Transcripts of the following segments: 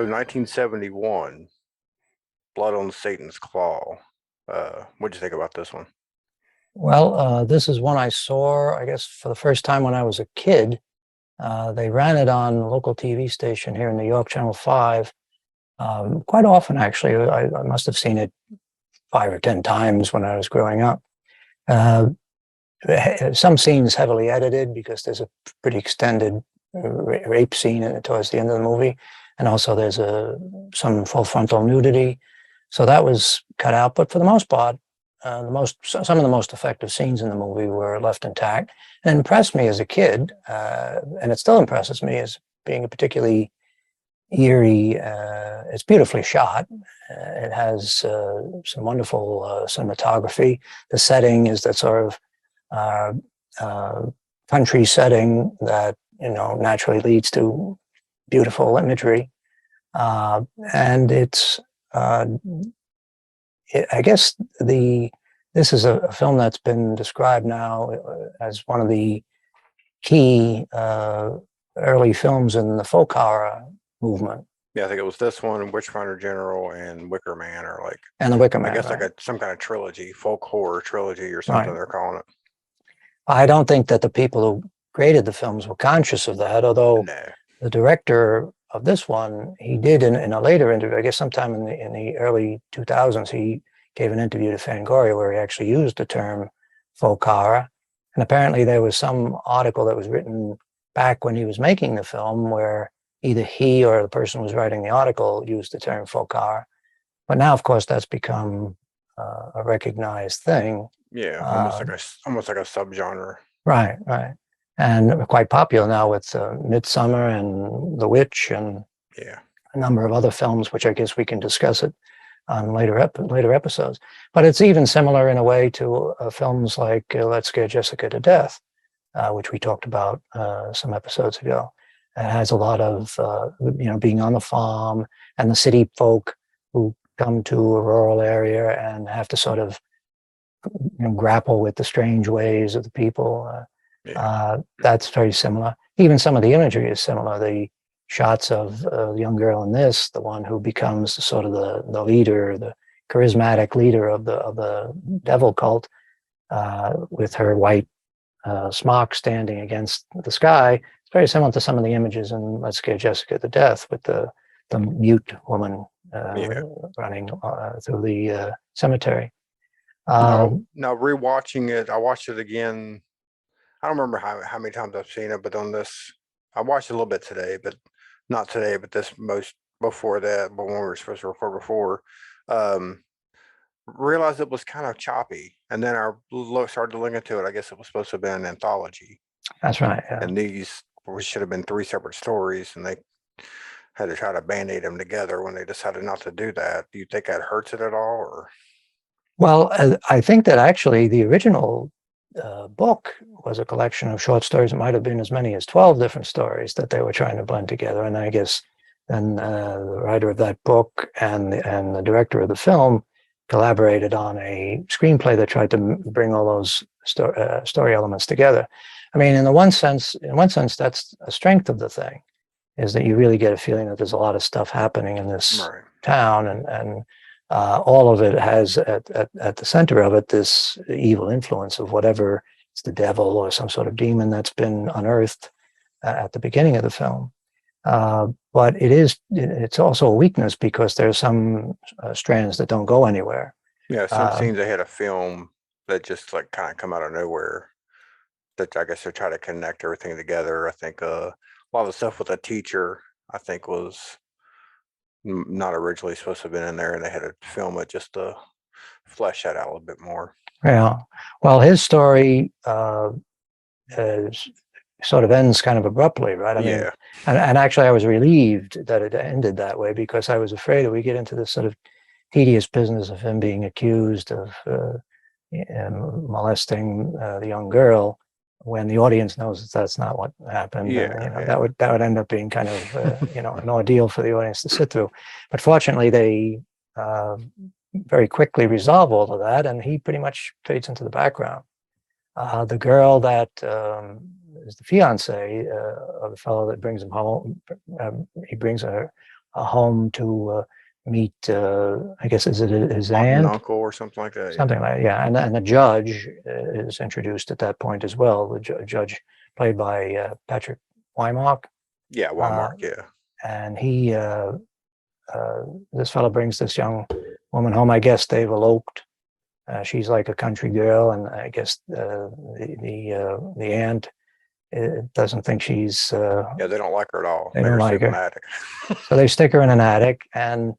So 1971, Blood on Satan's Claw. What'd you think about this one? Well, this is one I saw, I guess, for the first time when I was a kid. They ran it on a local TV station here in New York, Channel 5, quite often, actually. I must have seen it 5 or 10 times when I was growing up. Uh, some scenes heavily edited because there's a pretty extended rape scene towards the end of the movie. And also there's some full frontal nudity. So that was cut out. But for the most part, some of the most effective scenes in the movie were left intact and impressed me as a kid, and it still impresses me as being a particularly eerie. It's beautifully shot. It has some wonderful cinematography. The setting is that sort of uh, uh, country setting that naturally leads to beautiful imagery, and uh, I guess this is a film that's been described now as one of the key early films in the folk horror movement. Yeah, I think it was this one, Witchfinder General, and Wicker Man, or like, And The Wicker I Man, guess right? some kind of trilogy, folk horror trilogy or something Right. they're calling it. I don't think that the people who created the films were conscious of that, although No. the director of this one, he did in a later interview, I guess sometime in the early 2000s, he gave an interview to Fangoria where he actually used the term folk horror. And apparently there was some article that was written back when he was making the film where either he or the person who was writing the article used the term folk horror. But now, of course, that's become a recognized thing. Yeah, Uh, almost like a subgenre. right, right. And quite popular now with Midsummer and The Witch and Yeah. a number of other films, which I guess we can discuss it on later episodes. But it's even similar in a way to films like Let's Scare Jessica to Death, which we talked about some episodes ago. It has a lot of being on the farm and the city folk who come to a rural area and have to sort of grapple with the strange ways of the people. Yeah. That's very similar. Even some of the imagery is similar. The shots of the young girl in this, the one who becomes sort of the leader, the charismatic leader of the devil cult, with her white smock standing against the sky. It's very similar to some of the images in Let's Scare Jessica to Death with the mute woman Yeah. running through the cemetery. Now rewatching it, I watched it again. I don't remember how many times I've seen it, but on this, I watched it a little bit today, but not today, but this most before that, but when we were supposed to record before, um, realized it was kind of choppy. And then started to look into it. I guess it was supposed to have been an anthology. That's right. Yeah. And these should have been three separate stories, and they had to try to band-aid them together when they decided not to do that. Do you think that hurts it at all, or? Well, I think that actually the original book was a collection of short stories. It might have been as many as 12 different stories that they were trying to blend together. And I guess then the writer of that book and the director of the film collaborated on a screenplay that tried to bring all those story elements together. I mean, in one sense, that's a strength of the thing, is that you really get a feeling that there's a lot of stuff happening in this Right. town, and all of it has at the center of it this evil influence of whatever it's the devil or some sort of demon that's been unearthed at the beginning of the film. But it's also a weakness because there's some strands that don't go anywhere. Yeah, some scenes they had a film that just like kind of come out of nowhere. That I guess they're trying to connect everything together. I think a lot of the stuff with the teacher, I think, was not originally supposed to have been in there, and they had to film it just to flesh that out a little bit more. Yeah. Well, his story sort of ends kind of abruptly, right? I mean, Yeah, and actually, I was relieved that it ended that way because I was afraid that we get into this sort of tedious business of him being accused of molesting the young girl when the audience knows that that's not what happened, and yeah. that would end up being kind of an ordeal for the audience to sit through. But fortunately, they very quickly resolve all of that, and he pretty much fades into the background. The girl that is the fiance of the fellow that brings him home, he brings her home to meet, I guess, is it his Aunt and aunt? uncle or something like that. Something like, yeah. And the judge is introduced at that point as well. The judge played by Patrick Wymark. Yeah, Walmart. Yeah. And this fellow brings this young woman home. I guess they've eloped. She's like a country girl, and I guess the aunt doesn't think she's. Yeah, they don't like her at all. They don't like her. Attic. So they stick her in an attic, and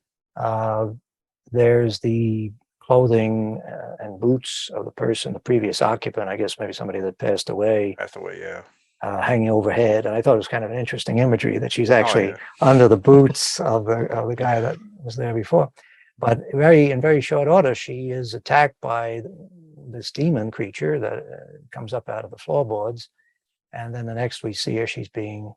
there's the clothing and boots of the previous occupant. I guess maybe somebody that passed away. That's the way. Yeah. Hanging overhead, and I thought it was kind of an interesting imagery that she's actually under the boots of the guy that was there before. But in very short order, she is attacked by this demon creature that comes up out of the floorboards, and then the next we see her, she's being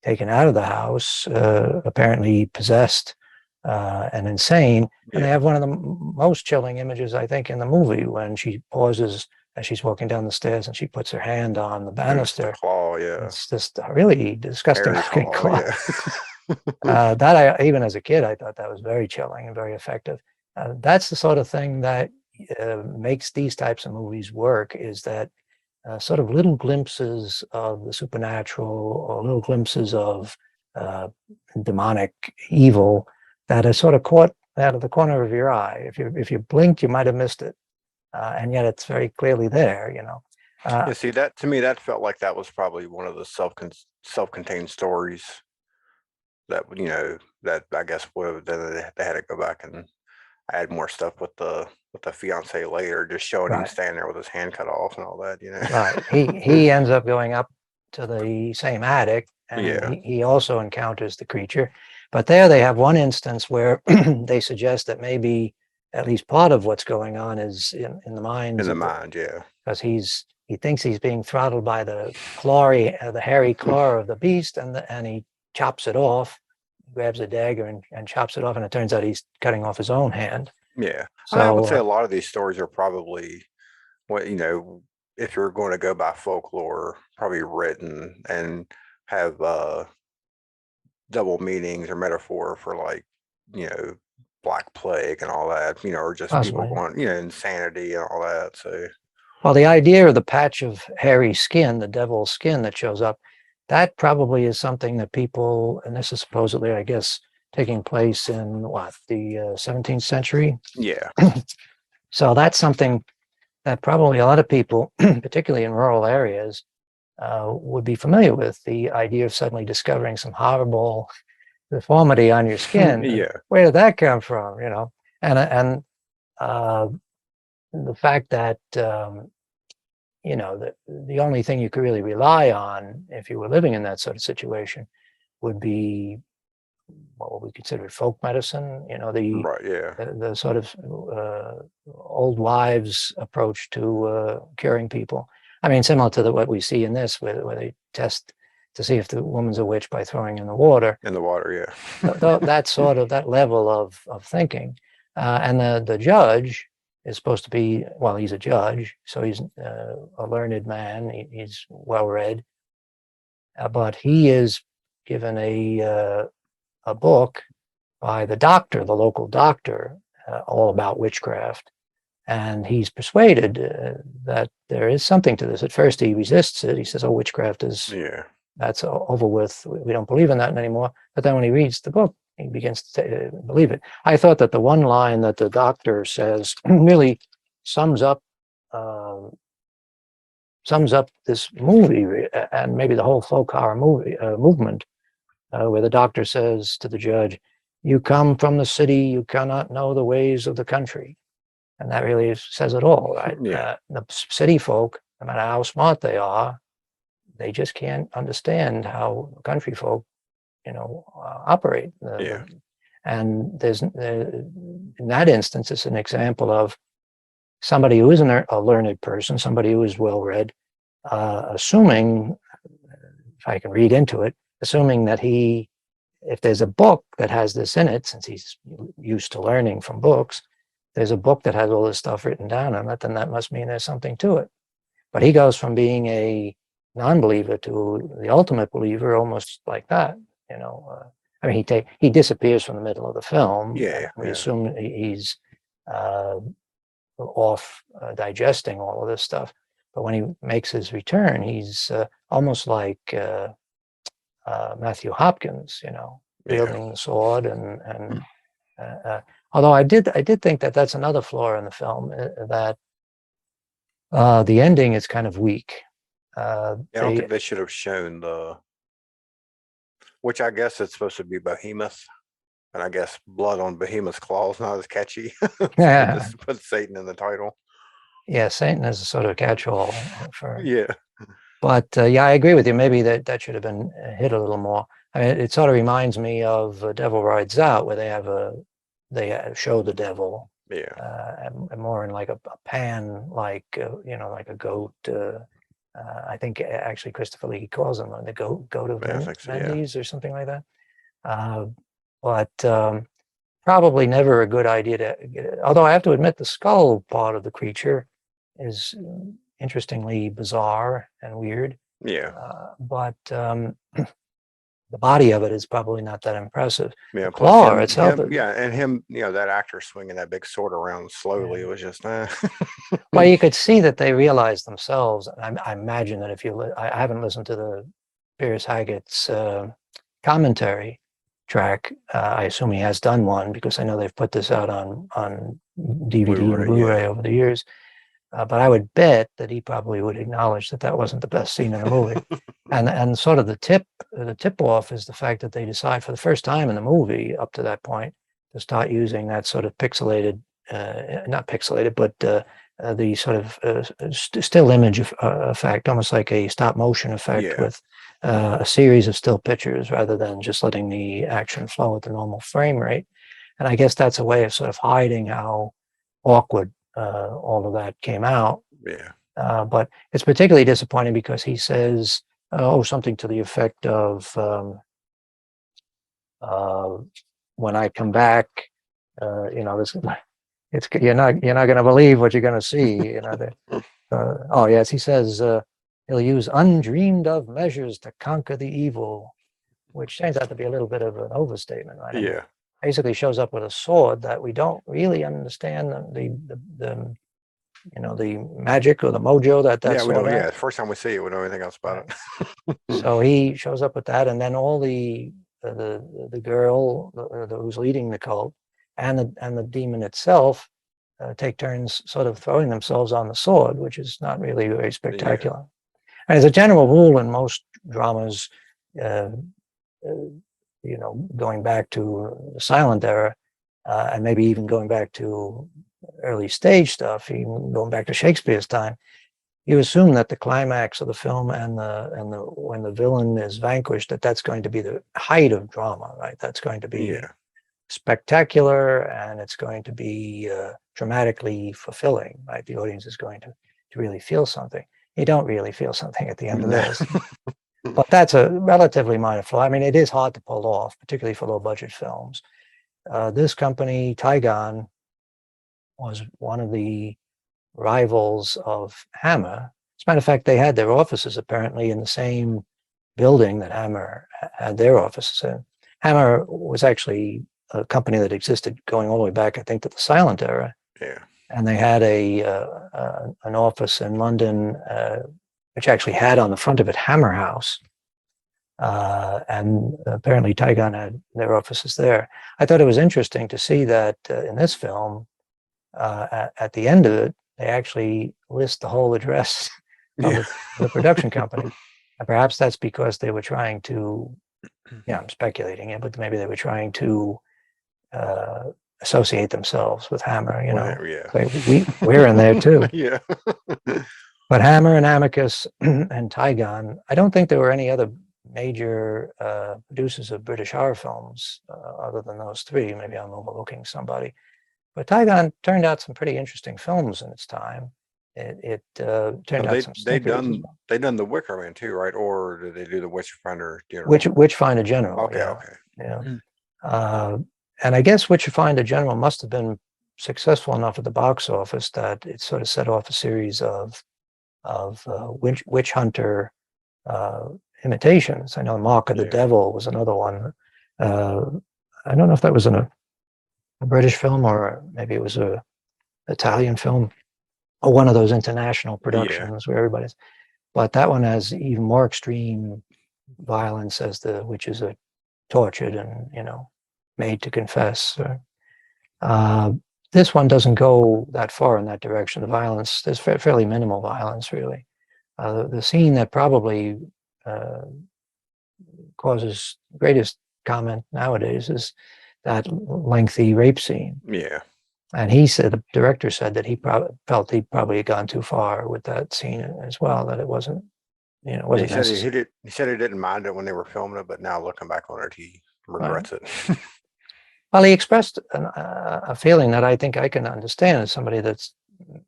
taken out of the house, apparently possessed and insane. And they have one of the most chilling images, I think, in the movie when she pauses as she's walking down the stairs and she puts her hand on the banister. The claw, yeah. It's just a really disgusting looking claw. Yeah. That even as a kid, I thought that was very chilling and very effective. That's the sort of thing that makes these types of movies work, is that sort of little glimpses of the supernatural or little glimpses of demonic evil that are sort of caught out of the corner of your eye. If you blinked, you might have missed it. And yet it's very clearly there, you know. Yeah, see, that to me, that felt like that was probably one of the self-contained stories that, you know, that I guess they had to go back and add more stuff with the fiance later, just showing him standing there with his hand cut off and all that, you know. Right. He ends up going up to the same attic, and he also encounters the creature. But there they have one instance where they suggest that maybe at least part of what's going on is in the mind. In the mind, yeah. Because he thinks he's being throttled by the hairy claw of the beast, and he chops it off, grabs a dagger and chops it off, and it turns out he's cutting off his own hand. Yeah. So I would say a lot of these stories are probably, you know, if you're going to go by folklore, probably written and have double meanings or metaphor for, like, you know, Black Plague and all that, you know, or just people going, you know, insanity and all that. So, well, the idea of the patch of hairy skin, the devil's skin that shows up, that probably is something that people, and this is supposedly, I guess, taking place in the 17th century. Yeah. So that's something that probably a lot of people, particularly in rural areas, would be familiar with. The idea of suddenly discovering some horrible deformity on your skin. Yeah. Where did that come from? You know, and the fact that you know, the only thing you could really rely on if you were living in that sort of situation would be what we consider folk medicine. You know, the sort of old wives' approach to curing people. I mean, similar to what we see in this, where they test to see if the woman's a witch by throwing in the water. In the water, yeah. that level of thinking, and the judge is supposed to be, well, he's a judge, so he's a learned man. He's well read, but he is given a book by the doctor, the local doctor, all about witchcraft. And he's persuaded that there is something to this. At first, he resists it. He says, "Oh, witchcraft that's over with. We don't believe in that anymore." But then when he reads the book, he begins to believe it. I thought that the one line that the doctor says really sums up this movie and maybe the whole folk horror movement, where the doctor says to the judge, "You come from the city, you cannot know the ways of the country." And that really says it all, right? Yeah. The city folk, no matter how smart they are, they just can't understand how country folk, you know, operate. And there's, in that instance, it's an example of somebody who isn't a learned person, somebody who is well-read, assuming, if I can read into it, assuming that if there's a book that has this in it, since he's used to learning from books, there's a book that has all this stuff written down on it, then that must mean there's something to it. But he goes from being a non-believer to the ultimate believer almost like that, you know. I mean, he disappears from the middle of the film. Yeah, We yeah, assume he's off digesting all of this stuff. But when he makes his return, he's almost like Matthew Hopkins, yeah. wielding the sword and although I did think that that's another flaw in the film, that the ending is kind of weak. I don't think they should have shown which I guess it's supposed to be Behemoth, and I guess blood on Behemoth's claws not as catchy. So they Yeah, just put Satan in the title. yeah, Satan is a sort of catch-all for. Yeah, But yeah, I agree with you. Maybe that should have been hit a little more. I mean, it sort of reminds me of Devil Rides Out, where they show the devil yeah, and more in like a pan, like like a goat. I think actually Christopher Lee calls him the goat of yeah. I think so. Yeah, Mendes or something like that. Uh, but probably never a good idea to. Although I have to admit, the skull part of the creature is interestingly bizarre and weird. yeah, But the body of it is probably not that impressive. yeah. The Plus claw itself, yeah, and him, that actor swinging that big sword around slowly. yeah. It was just, Well, you could see that they realized themselves. And I imagine that if I haven't listened to the Piers Haggett's commentary track. I assume he has done one because I know they've put this out on DVD and Blu-ray over the years. But I would bet that he probably would acknowledge that wasn't the best scene in the movie. And sort of the tip off is the fact that they decide for the first time in the movie up to that point to start using that sort of pixelated, not pixelated, but the sort of still image effect, almost like a stop motion effect with a series of still pictures rather than just letting the action flow at the normal frame rate. And I guess that's a way of sort of hiding how awkward all of that came out. yeah, But it's particularly disappointing because he says, something to the effect of, when I come back, this, you're not going to believe what you're going to see. Oh yes, he says he'll use undreamed of measures to conquer the evil, which turns out to be a little bit of an overstatement, right? I mean, yeah. basically shows up with a sword that we don't really understand the magic or the mojo that Yeah, we sword don't. has. Yeah, the first time we see it, we don't know anything else about it. So he shows up with that, and then all the girl who's leading the cult and the demon itself take turns sort of throwing themselves on the sword, which is not really very spectacular. And as a general rule, in most dramas, uh, going back to the silent era, and maybe even going back to early stage stuff, even going back to Shakespeare's time, you assume that the climax of the film and the when the villain is vanquished, that's going to be the height of drama, right? That's going to be spectacular, and it's going to be dramatically fulfilling, right? The audience is going to really feel something. You don't really feel something at the end of this. But that's a relatively minor flaw. I mean, it is hard to pull off, particularly for low budget films. This company, Tygon, was one of the rivals of Hammer. As a matter of fact, they had their offices apparently in the same building that Hammer had their offices in. Hammer was actually a company that existed going all the way back, I think, to the silent era. Yeah. And they had an office in London, which actually had on the front of it Hammer House. And apparently Tygon had their offices there. I thought it was interesting to see that in this film, at the end of it, they actually list the whole address of the production company. And perhaps that's because they were trying to, I'm speculating it, but maybe they were trying to associate themselves with Hammer, we're in there too. Yeah. But Hammer and Amicus and Tygon, I don't think there were any other major producers of British horror films other than those three. Maybe I'm overlooking somebody. But Tygon turned out some pretty interesting films in its time. It turned out some stinkers. They done the Wicker Man too, right? Or did they do the Witchfinder General? Witchfinder General. Okay. Yeah. And I guess Witchfinder General must have been successful enough at the box office that it sort of set off a series of witch hunter imitations. I know Mark of the Devil was another one. I don't know if that was a British film or maybe it was a Italian film or one of those international productions where everybody's. But that one has even more extreme violence as the witches are tortured and made to confess. This one doesn't go that far in that direction. The violence, there's fairly minimal violence, really. The scene that probably causes greatest comment nowadays is that lengthy rape scene. Yeah. And the director said that he felt he'd probably gone too far with that scene as well, that it wasn't, wasn't necessary. He said he didn't mind it when they were filming it, but now looking back on it, he regrets it. Well, he expressed a feeling that I think I can understand as somebody that's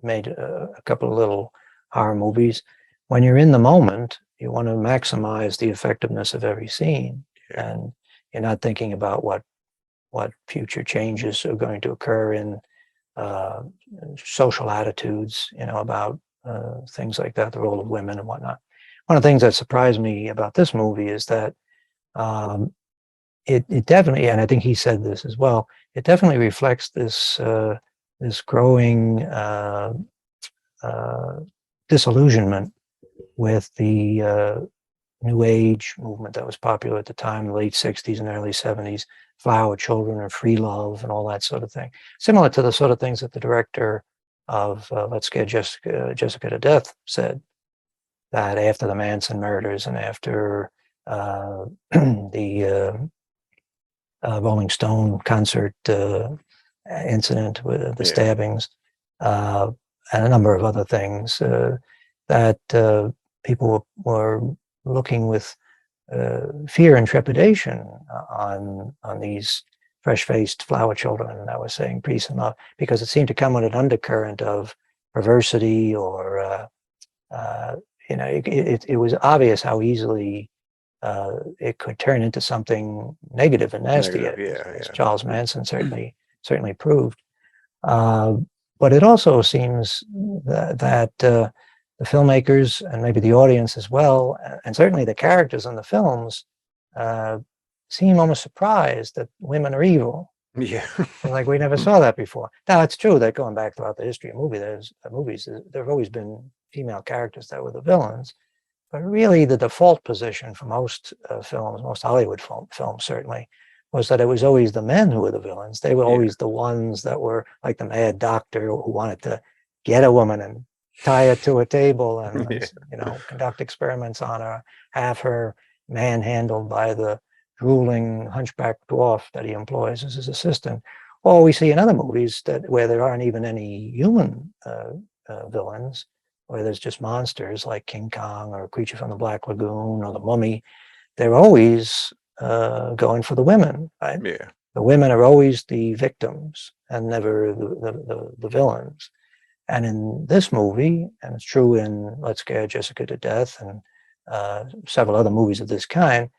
made a couple of little horror movies. When you're in the moment, you want to maximize the effectiveness of every scene, and you're not thinking about what future changes are going to occur in social attitudes, about things like that, the role of women and whatnot. One of the things that surprised me about this movie is that it definitely, and I think he said this as well, it definitely reflects this growing disillusionment with the New Age movement that was popular at the time, the late 60s and early 70s, flower children or free love and all that sort of thing. Similar to the sort of things that the director of Let's Scare Jessica to Death said, that after the Manson murders and after the Rolling Stone concert incident with the stabbings and a number of other things, that people were looking with fear and trepidation on these fresh-faced flower children that were saying peace and love, because it seemed to come with an undercurrent of perversity or it was obvious how easily it could turn into something negative and nasty, as Charles Manson certainly proved. But it also seems that the filmmakers and maybe the audience as well, and certainly the characters in the films, seem almost surprised that women are evil. Yeah. Like we never saw that before. Now, it's true that going back throughout the history of movies, there have always been female characters that were the villains. But really, the default position for most films, most Hollywood films certainly, was that it was always the men who were the villains. They were always the ones that were like the mad doctor who wanted to get a woman and tie her to a table and conduct experiments on her, have her manhandled by the drooling hunchback dwarf that he employs as his assistant. Or we see in other movies where there aren't even any human villains, where there's just monsters like King Kong or Creature from the Black Lagoon or the Mummy. They're always going for the women, right? Yeah. The women are always the victims and never the villains. And in this movie, and it's true in Let's Scare Jessica to Death and several other movies of this kind,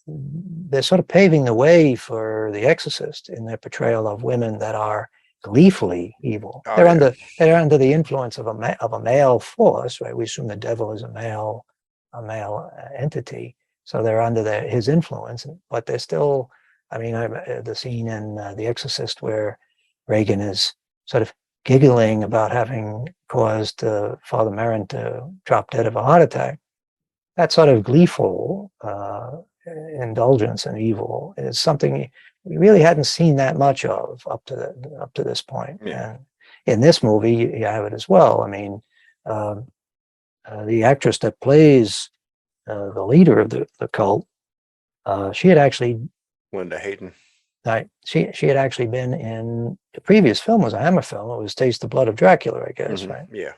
they're sort of paving the way for The Exorcist in their portrayal of women that are gleefully evil. They're under the influence of a male force, right? We assume the devil is a male entity, so they're under his influence. But they're still, the scene in The Exorcist where Reagan is sort of giggling about having caused Father Merrin to drop dead of a heart attack. That sort of gleeful indulgence in evil is something we really hadn't seen that much of up to this point. Yeah. And in this movie, you have it as well. The actress that plays the leader of the cult, she had actually Linda Hayden. She had actually been in the previous film, was a Hammer film. It was Taste the Blood of Dracula, I guess, right? Yeah.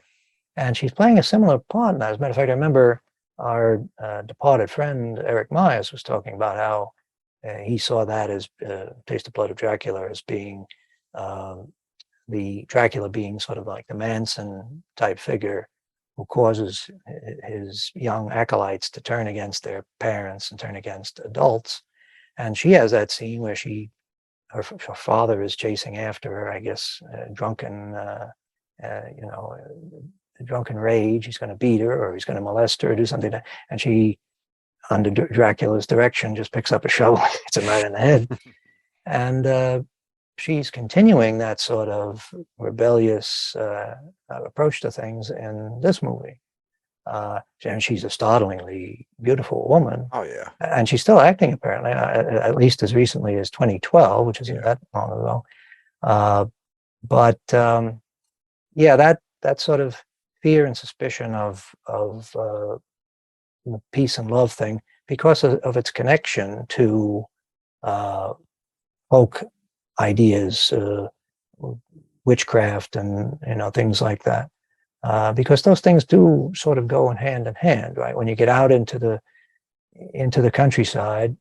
And she's playing a similar part now. As a matter of fact, I remember our departed friend Eric Myers was talking about how he saw that as Taste the Blood of Dracula as being the Dracula being sort of like the Manson type figure who causes his young acolytes to turn against their parents and turn against adults. And she has that scene where her father is chasing after her, I guess, drunken rage. He's going to beat her or he's going to molest her or do something. And she under Dracula's direction, just picks up a shovel and hits him right in the head. And she's continuing that sort of rebellious approach to things in this movie. And she's a startlingly beautiful woman. Oh yeah. And she's still acting, apparently, at least as recently as 2012, which isn't that long ago. Yeah, that sort of fear and suspicion of the peace and love thing, because of its connection to folk ideas, witchcraft, and things like that. Because those things do sort of go hand in hand, right? When you get out into the countryside,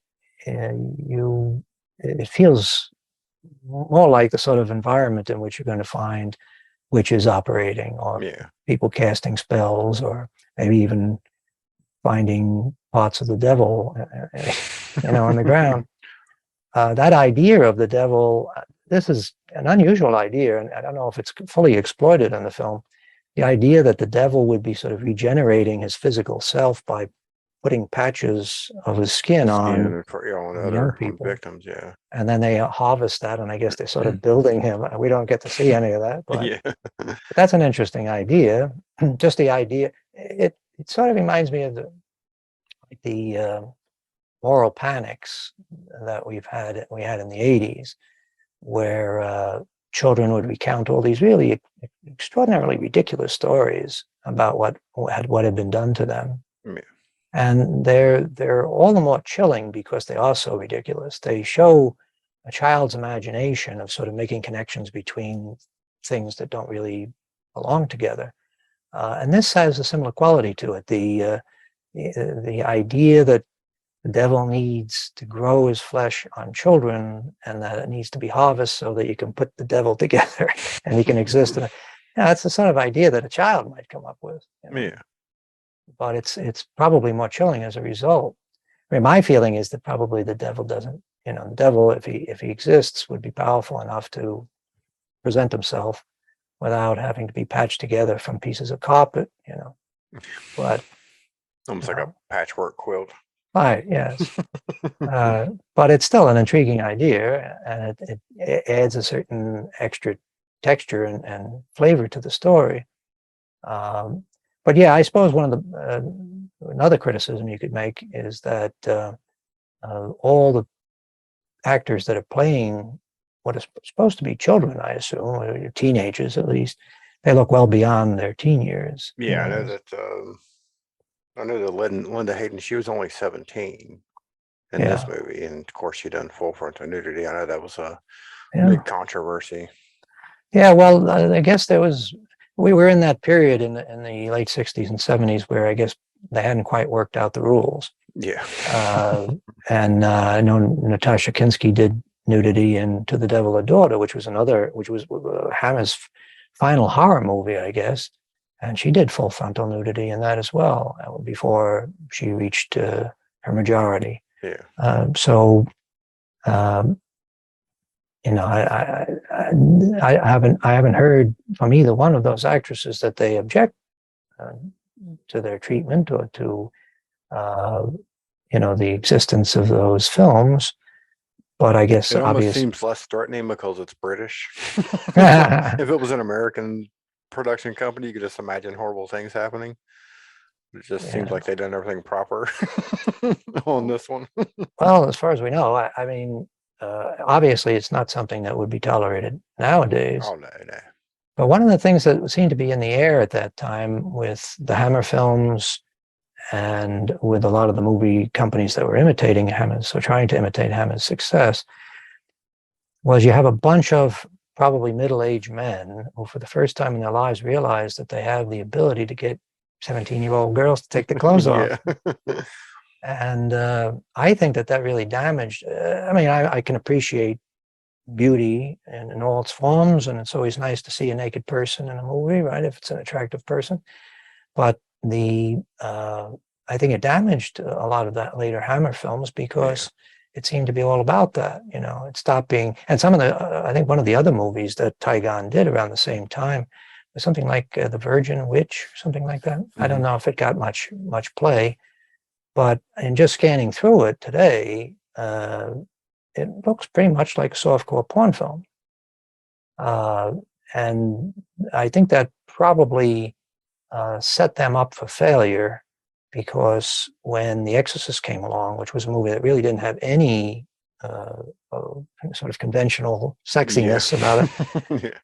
it feels more like the sort of environment in which you're going to find witches operating, or people casting spells, or maybe even finding parts of the devil, on the ground. That idea of the devil, this is an unusual idea, and I don't know if it's fully exploited in the film. The idea that the devil would be sort of regenerating his physical self by putting patches of his skin on young people, victims, and then they harvest that, and I guess they're sort of building him. We don't get to see any of that, but that's an interesting idea. Just the idea, it sort of reminds me of the moral panics that we had in the 80s, where children would recount all these really extraordinarily ridiculous stories about what had been done to them. And they're all the more chilling because they are so ridiculous. They show a child's imagination of sort of making connections between things that don't really belong together. And this has a similar quality to it. The idea that the devil needs to grow his flesh on children, and that it needs to be harvested so that you can put the devil together and he can exist. That's the sort of idea that a child might come up with. But it's probably more chilling as a result. I mean, my feeling is that probably the devil doesn't, the devil, if he exists, would be powerful enough to present himself without having to be patched together from pieces of carpet, But almost like a patchwork quilt. Right, yes. But it's still an intriguing idea, and it adds a certain extra texture and flavor to the story. But yeah, I suppose one of another criticism you could make is that all the actors that are playing what is supposed to be children, I assume, or teenagers at least, they look well beyond their teen years. Yeah, I know that. I know that Linda Hayden, she was only 17 in this movie, and of course she done full frontal nudity. I know that was a big controversy. Yeah, well, I guess we were in that period in the late 60s and 70s where I guess they hadn't quite worked out the rules. Yeah. And I know Natasha Kinski did nudity in To the Devil a Daughter, which was Hammer's final horror movie, I guess. And she did full frontal nudity in that as well, before she reached her majority. Yeah. I haven't heard from either one of those actresses that they object to their treatment or to the existence of those films. But I guess it almost seems less threatening because it's British. If it was an American production company, you could just imagine horrible things happening. It just seems like they've done everything proper on this one. Well, as far as we know, I mean, obviously it's not something that would be tolerated nowadays. Oh, no. But one of the things that seemed to be in the air at that time with the Hammer films and with a lot of the movie companies that were imitating Hammer's, so trying to imitate Hammer's success, was you have a bunch of probably middle-aged men who for the first time in their lives realize that they have the ability to get 17-year-old girls to take their clothes off. And I think that really damaged. I can appreciate beauty in all its forms, and it's always nice to see a naked person in a movie, right, if it's an attractive person. But I think it damaged a lot of that later Hammer films because it seemed to be all about that. It stopped being. And some of I think one of the other movies that Tygon did around the same time was something like The Virgin Witch, something like that. I don't know if it got much play, But in just scanning through it today, it looks pretty much like a softcore porn film. And I think that probably set them up for failure, because when The Exorcist came along, which was a movie that really didn't have any sort of conventional sexiness about it,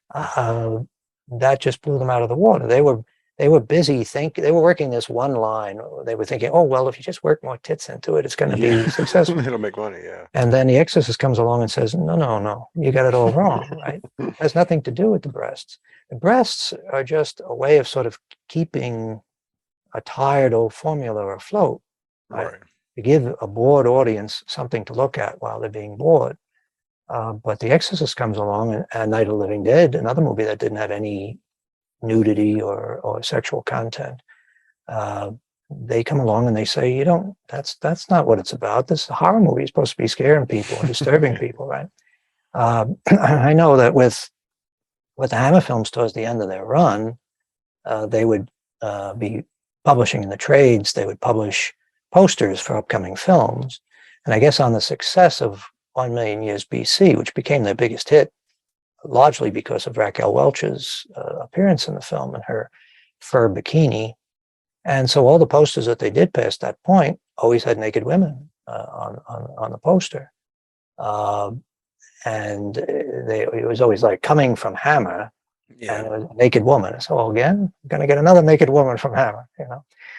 that just blew them out of the water. They were busy they were working this one line. They were thinking, oh, well, if you just work more tits into it, it's going to be successful. It'll make money, yeah. And then The Exorcist comes along and says, no, you got it all wrong, right? It has nothing to do with the breasts. The breasts are just a way of sort of keeping a tired old formula afloat, right? To give a bored audience something to look at while they're being bored. But The Exorcist comes along, and Night of the Living Dead, another movie that didn't have any nudity or sexual content. They come along and they say, that's not what it's about. This horror movie is supposed to be scaring people and disturbing people, right? I know that with the Hammer films towards the end of their run, they would be publishing in the trades. They would publish posters for upcoming films. And I guess on the success of 1 Million Years BC, which became their biggest hit, largely because of Raquel Welch's appearance in the film and her fur bikini. And so all the posters that they did past that point always had naked women on the poster. And it was always like coming from Hammer, and it was a naked woman. So again, we're going to get another naked woman from Hammer,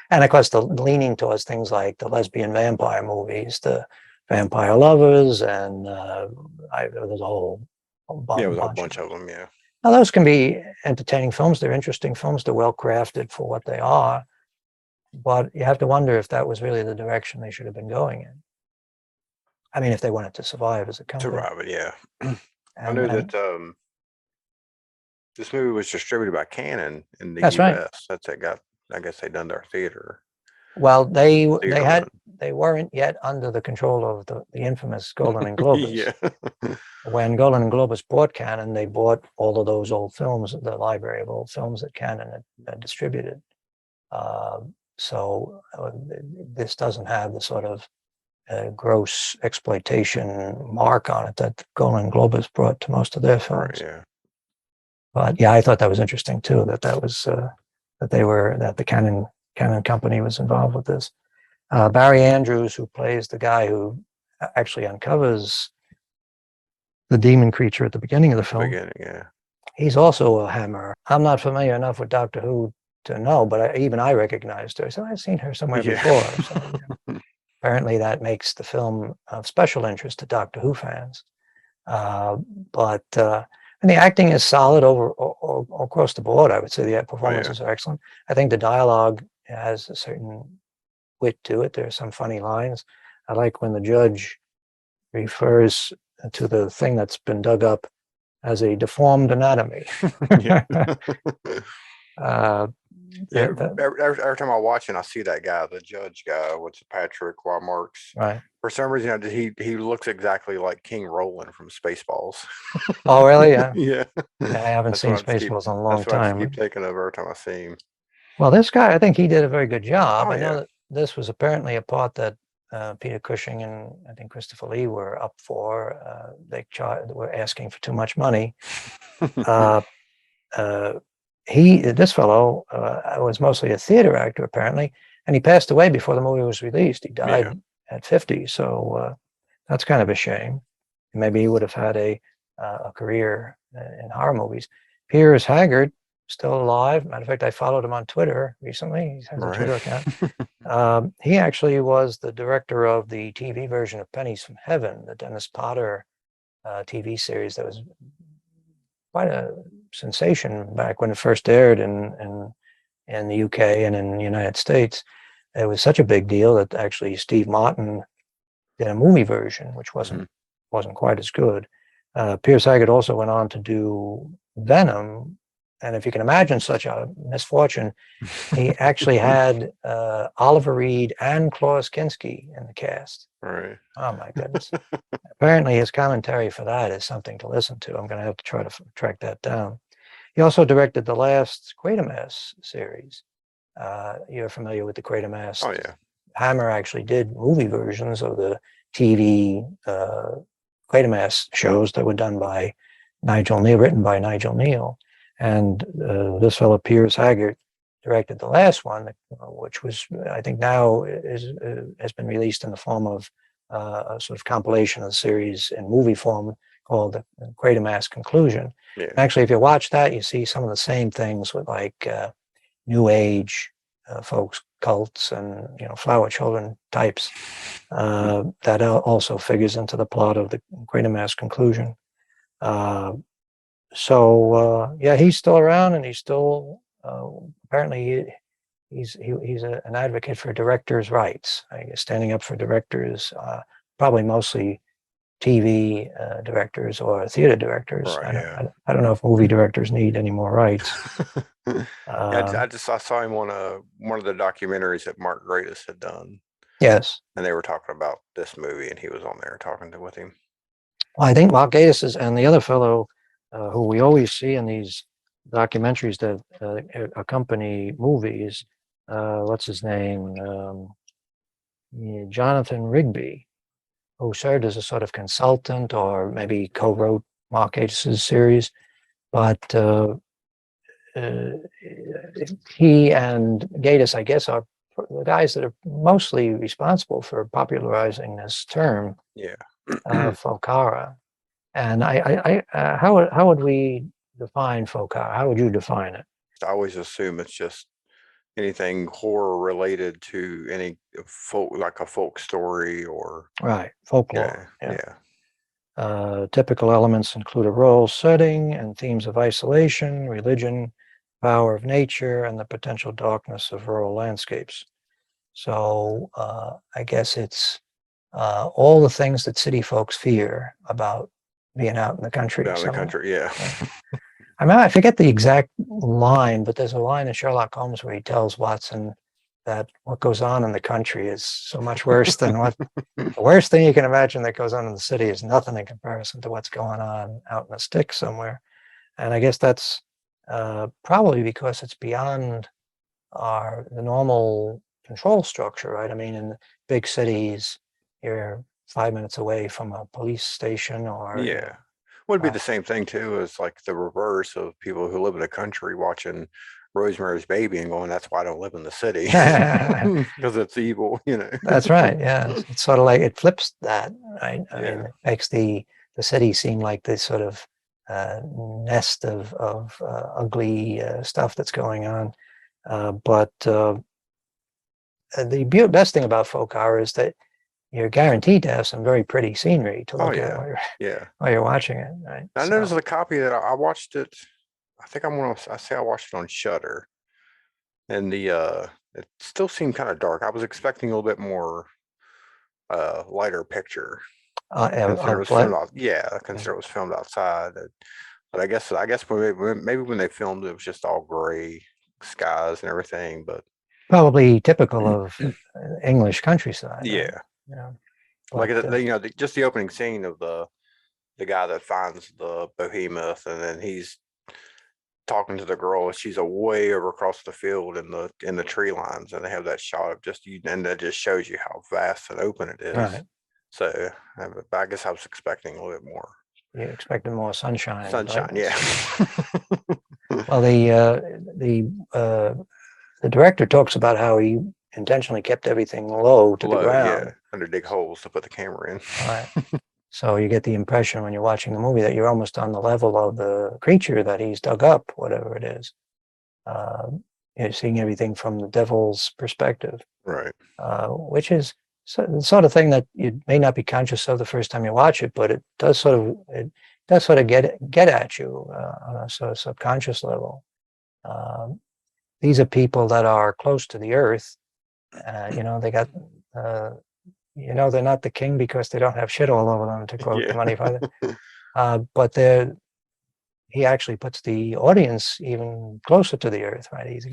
And of course, the leaning towards things like the lesbian vampire movies, the Vampire Lovers, and there's a whole bunch. It was a bunch of them, yeah. Now, those can be entertaining films. They're interesting films. They're well crafted for what they are. But you have to wonder if that was really the direction they should have been going in. I mean, if they wanted to survive as a company. Survive it, yeah. I know that this movie was distributed by Canon in the US. Right. That's I guess they done their theater. Well, they weren't yet under the control of the infamous Golan and Globus. Yeah. When Golan and Globus bought Canon, they bought all of those old films, the library of old films that Canon had distributed. So this doesn't have the sort of gross exploitation mark on it that Golan and Globus brought to most of their films. Right, yeah. But yeah, I thought that was interesting too, that was that the Canon company was involved with this. Barry Andrews, who plays the guy who actually uncovers the demon creature at the beginning of the film, he's also a Hammer. I'm not familiar enough with Doctor Who to know, but even I recognized her. So I've seen her somewhere before. So, apparently that makes the film of special interest to Doctor Who fans. And the acting is solid across the board. I would say the performances are excellent. I think the dialogue has a certain wit to it. There are some funny lines. I like when the judge refers to the thing that's been dug up as a deformed anatomy. Every time I watch it, I see that guy, the judge guy, what's Patrick Marks. Right. For some reason, he looks exactly like King Roland from Spaceballs. Oh, really? Yeah. Yeah. I haven't seen Spaceballs in a long time. I keep taking over every time I see him. Well, this guy, I think he did a very good job. I know that this was apparently a part that Peter Cushing and I think Christopher Lee were up for. They were asking for too much money. This fellow was mostly a theater actor, apparently, and he passed away before the movie was released. He died at 50, so that's kind of a shame. Maybe he would have had a career in horror movies. Piers Haggard, still alive. Matter of fact, I followed him on Twitter recently. He has a Twitter account. He actually was the director of the TV version of Pennies from Heaven, the Dennis Potter TV series that was quite a sensation back when it first aired in the UK and in the United States. It was such a big deal that actually Steve Martin did a movie version, which wasn't quite as good. Piers Haggard also went on to do Venom, and if you can imagine such a misfortune, he actually had Oliver Reed and Klaus Kinski in the cast. Right. Oh my goodness. Apparently his commentary for that is something to listen to. I'm going to have to try to track that down. He also directed the last Quatermass series. You're familiar with the Quatermass Hammer actually did movie versions of the TV Quatermass shows that were done by Nigel Neal, written by Nigel Neal. And this fellow, Piers Haggard, directed the last one, which was, I think now has been released in the form of a sort of compilation of the series in movie form called the Quatermass Conclusion. Yeah. Actually, if you watch that, you see some of the same things with like New Age folks, cults, and flower children types. That also figures into the plot of the Quatermass Conclusion. Yeah, he's still around, and he's still apparently he's an advocate for directors' rights. I guess standing up for directors, probably mostly TV directors or theater directors. Right. Yeah. I don't know if movie directors need any more rights. Yeah, I saw him on one of the documentaries that Mark Gatiss had done, Yes. and they were talking about this movie, and he was on there talking with him. Well, I think Mark Gatiss is, and the other fellow who we always see in these documentaries that accompany movies, what's his name? Jonathan Rigby, who served as a sort of consultant or maybe co-wrote Mark Gatiss's series. But he and Gatiss, I guess, are the guys that are mostly responsible for popularizing this term, Yeah. folk horror. And how would we define folk horror? How would you define it? I always assume it's just anything horror related to any folk, like a folk story or Right, folklore. yeah. Typical elements include a rural setting and themes of isolation, religion, power of nature, and the potential darkness of rural landscapes. So I guess it's all the things that city folks fear about being out in the country. Down in the country, yeah. I mean, I forget the exact line, but there's a line in Sherlock Holmes where he tells Watson that what goes on in the country is so much worse than the worst thing you can imagine that goes on in the city is nothing in comparison to what's going on out in the sticks somewhere. And I guess that's probably because it's beyond the normal control structure, right? I mean, in big cities, you're 5 minutes away from a police station or yeah. Would be the same thing too as like the reverse of people who live in the country watching Rosemary's Baby and going, "That's why I don't live in the city because it's evil," That's right. Yeah, it's sort of like it flips that, right? I mean, it makes the city seem like this sort of nest of ugly stuff that's going on. But the best thing about folk horror is that you're guaranteed to have some very pretty scenery to look at while you're watching it. Right. I noticed the copy that I watched it. I think I watched it on Shudder, and it still seemed kind of dark. I was expecting a little bit more lighter picture. Consider it was filmed out. Yeah, consider it was filmed outside. But I guess maybe when they filmed it was just all gray skies and everything. But probably typical of English countryside. Yeah. Right? Yeah. Like just the opening scene of the guy that finds the behemoth, and then he's talking to the girl. She's way over across the field in the tree lines, and they have that shot of just you, and that just shows you how vast and open it is. Right. So I guess I was expecting a little bit more. You expected more sunshine. Sunshine, yeah. Well, the director talks about how he intentionally kept everything low to the ground. Yeah, under dig holes to put the camera in. Right. So you get the impression when you're watching the movie that you're almost on the level of the creature that he's dug up, whatever it is. You're seeing everything from the devil's perspective. Right. Which is the sort of thing that you may not be conscious of the first time you watch it, but it does sort of get at you on a sort of subconscious level. These are people that are close to the earth. They got, they're not the king because they don't have shit all over them, to quote the Monty Python. But he actually puts the audience even closer to the earth, right?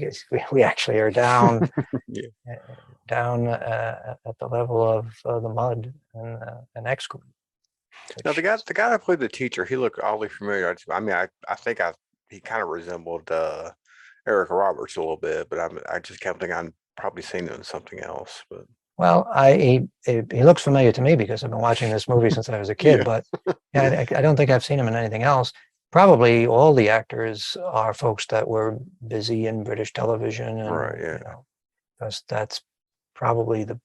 We actually are down, down at the level of the mud and excrement. Now the guy that played the teacher, he looked oddly familiar. I mean, I think he kind of resembled Eric Roberts a little bit, but I just kept thinking I'd probably seen him in something else. But Well, he looks familiar to me because I've been watching this movie since I was a kid, Yeah. but yeah, I don't think I've seen him in anything else. Probably all the actors are folks that were busy in British television, Right. and Yeah. because that's probably the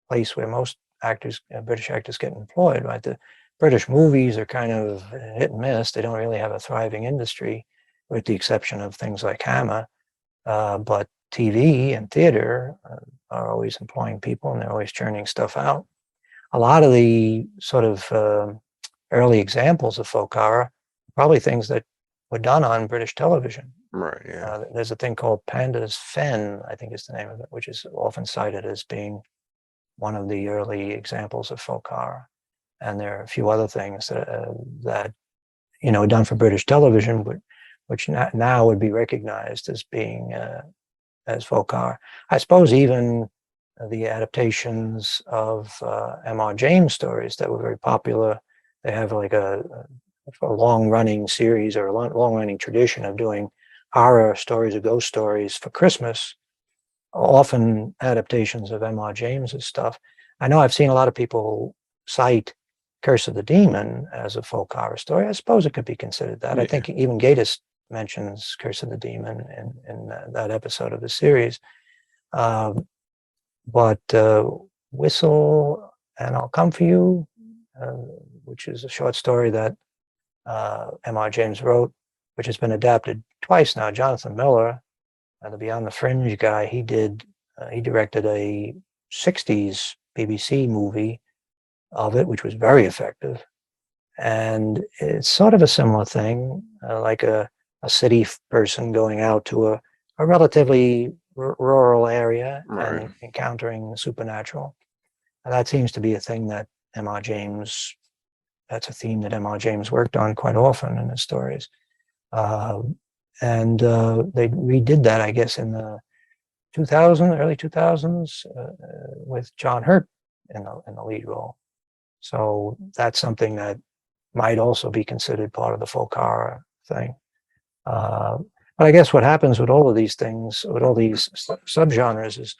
place where most actors, British actors, get employed. Right, the British movies are kind of hit and miss. They don't really have a thriving industry, with the exception of things like Hammer. But TV and theater are always employing people, and they're always churning stuff out. A lot of the sort of early examples of folk horror, probably things that were done on British television. Right. Yeah. There's a thing called Panda's Fen, I think is the name of it, which is often cited as being one of the early examples of folk horror. And there are a few other things that done for British television, but which now would be recognized as being as folk horror. I suppose even the adaptations of M.R. James stories that were very popular. They have like a long-running series or a long-running tradition of doing horror stories or ghost stories for Christmas, often adaptations of M.R. James's stuff. I know I've seen a lot of people cite Curse of the Demon as a folk horror story. I suppose it could be considered that. Yeah. I think even Gatiss mentions Curse of the Demon in that episode of the series. But Whistle and I'll Come For You, which is a short story that M.R. James wrote, which has been adapted twice now. Jonathan Miller, the Beyond the Fringe guy, he directed a 60s BBC movie of it, which was very effective. And it's sort of a similar thing, like a city person going out to a relatively rural area Right. and encountering the supernatural. And that seems to be a thing that M.R. James, that's a theme that M.R. James worked on quite often in his stories. And they redid that, I guess, in the early 2000s, with John Hurt in the lead role. So that's something that might also be considered part of the folk horror thing. But I guess what happens with all of these things, with all these subgenres, is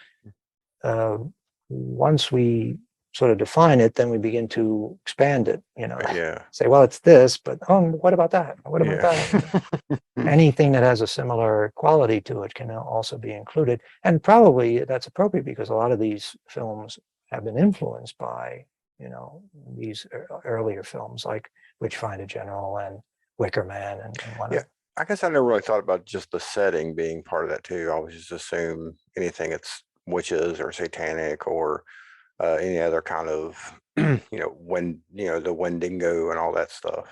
once we sort of define it, then we begin to expand it. Yeah. Say, well, it's this, but what about that? What about that? Yeah. Anything that has a similar quality to it can also be included, and probably that's appropriate because a lot of these films have been influenced by these earlier films like Witchfinder General and Wicker Man and whatnot. Yeah. I guess I never really thought about just the setting being part of that too. I always just assume anything that's witches or satanic or any other kind of the Wendigo and all that stuff.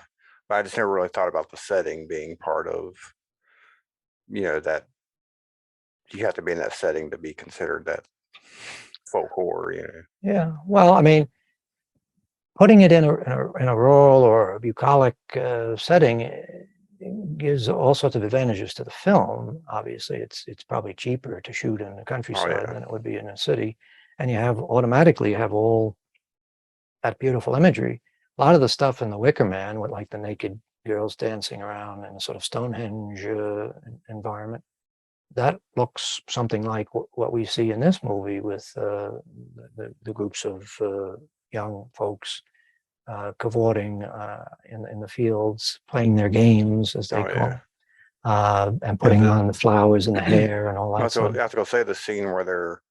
But I just never really thought about the setting being part of that. You have to be in that setting to be considered that folk horror. Yeah. Well, I mean, putting it in a rural or a bucolic setting gives all sorts of advantages to the film. Obviously, it's probably cheaper to shoot in the countryside than it would be in a city, and you have all that beautiful imagery. A lot of the stuff in The Wicker Man, with like the naked girls dancing around in a sort of Stonehenge environment, that looks something like what we see in this movie with the groups of young folks cavorting in the fields, playing their games, as they call it, and putting on the flowers and the hair and all that stuff. I have to go say the scene where they're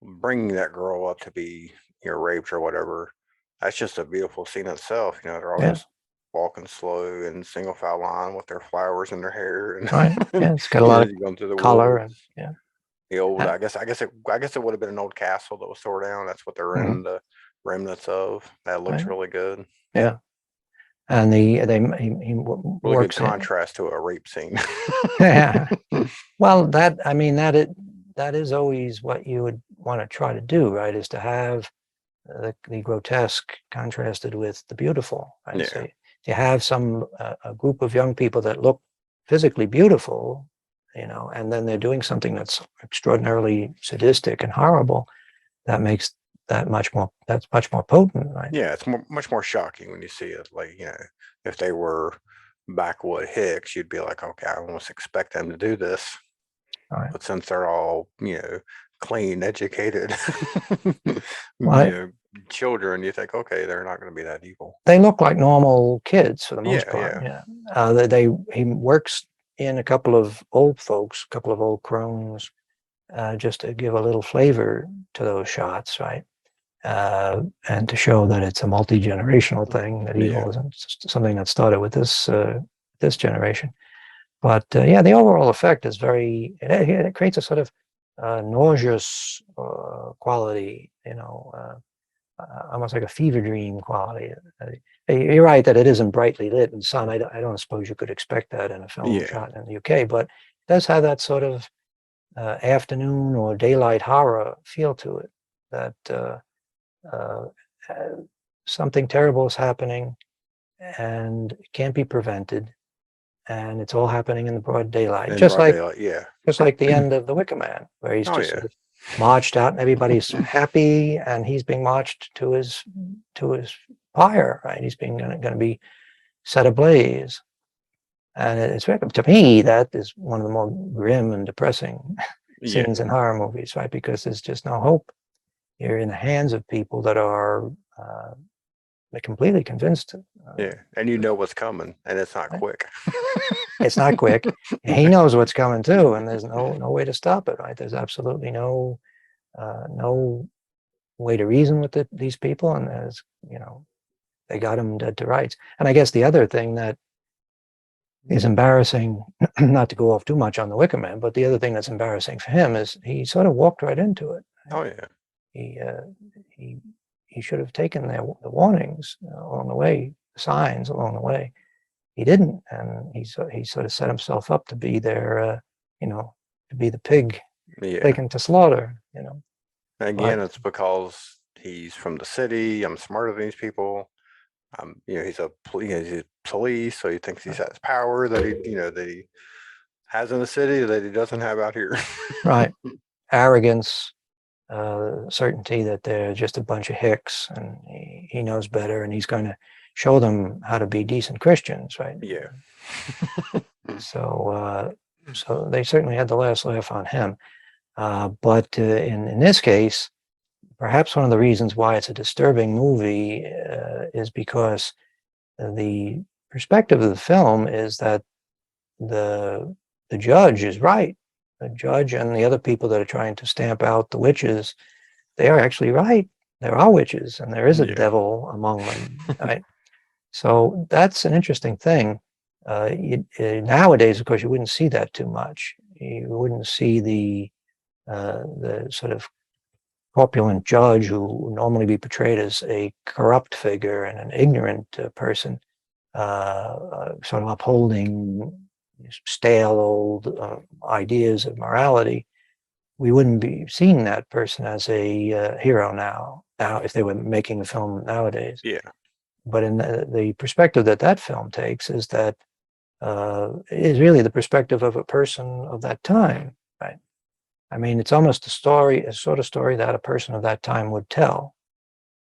bringing that girl up to be raped or whatever. That's just a beautiful scene itself. They're all just walking slow in single file line with their flowers in their hair, and right. Yeah, it's got a lot of going through the color woods. and The old, I guess it would have been an old castle that was tore down. That's what they're in the remnants of. That looks really good. Yeah, and he really works good contrast to a rape scene. Yeah, well, that is always what you would want to try to do, right? Is to have the grotesque contrasted with the beautiful. Right? Yeah. So you have a group of young people that look physically beautiful, and then they're doing something that's extraordinarily sadistic and horrible. That makes that's much more potent, right? Yeah, it's much more shocking when you see it. Like, if they were backwood hicks, you'd be like, okay, I almost expect them to do this. Right. But since they're all, clean, educated, Well, children, you think, okay, they're not going to be that evil. they look like normal kids for the most Yeah, part. yeah, Yeah. He works in a couple of old folks, a couple of old crones, just to give a little flavor to those shots, right? And to show that it's a multi-generational thing, that yeah, evil isn't just something that started with this generation. But yeah, the overall effect is it creates a sort of nauseous quality, almost like a fever dream quality. You're right that it isn't brightly lit in sun. I don't suppose you could expect that in a film yeah, shot in the UK, but it does have that sort of afternoon or daylight horror feel to it, that uh, uh, something terrible is happening and it can't be prevented, and it's all happening in the broad daylight, in broad daylight. Yeah. just like the end of The Wicker Man, where he's Oh just yeah. sort of marched out and everybody's happy, and he's being marched to his pyre, right? He's being going to be set ablaze, and it's to me that is one of the more grim and depressing Yeah. scenes in horror movies, right? Because there's just no hope. You're in the hands of people that are completely convinced. Yeah. And you know what's coming, and it's not quick. It's not quick. He knows what's coming too, and there's no way to stop it, right? There's absolutely no way to reason with these people, and there's they got him dead to rights. And I guess the other thing that is embarrassing, not to go off too much on the Wicker Man, but the other thing that's embarrassing for him is he sort of walked right into it. Oh yeah. He uh, he he should have taken the warnings along the way, signs along the way. He didn't, and he sort of set himself up to be there, to be the pig Yeah. taken to slaughter. Again, But it's because he's from the city. I'm smarter than these people. He's he's police, so he thinks he has power that he has in the city that he doesn't have out here. right, arrogance, certainty that they're just a bunch of hicks, and he knows better, and he's going to show them how to be decent Christians, right? Yeah. So they certainly had the last laugh on him. But in this case, perhaps one of the reasons why it's a disturbing movie is because the perspective of the film is that the judge is right. The judge and the other people that are trying to stamp out the witches, they are actually right. There are witches, and there is a Yeah. devil among them, right? So that's an interesting thing. Nowadays, of course, you wouldn't see that too much. You wouldn't see the sort of corpulent judge who would normally be portrayed as a corrupt figure and an ignorant person, sort of upholding stale old ideas of morality. We wouldn't be seeing that person as a hero now. Now, if they were making a film nowadays. Yeah. But in the perspective that film takes is that is really the perspective of a person of that time, right? I mean, it's almost a sort of story that a person of that time would tell.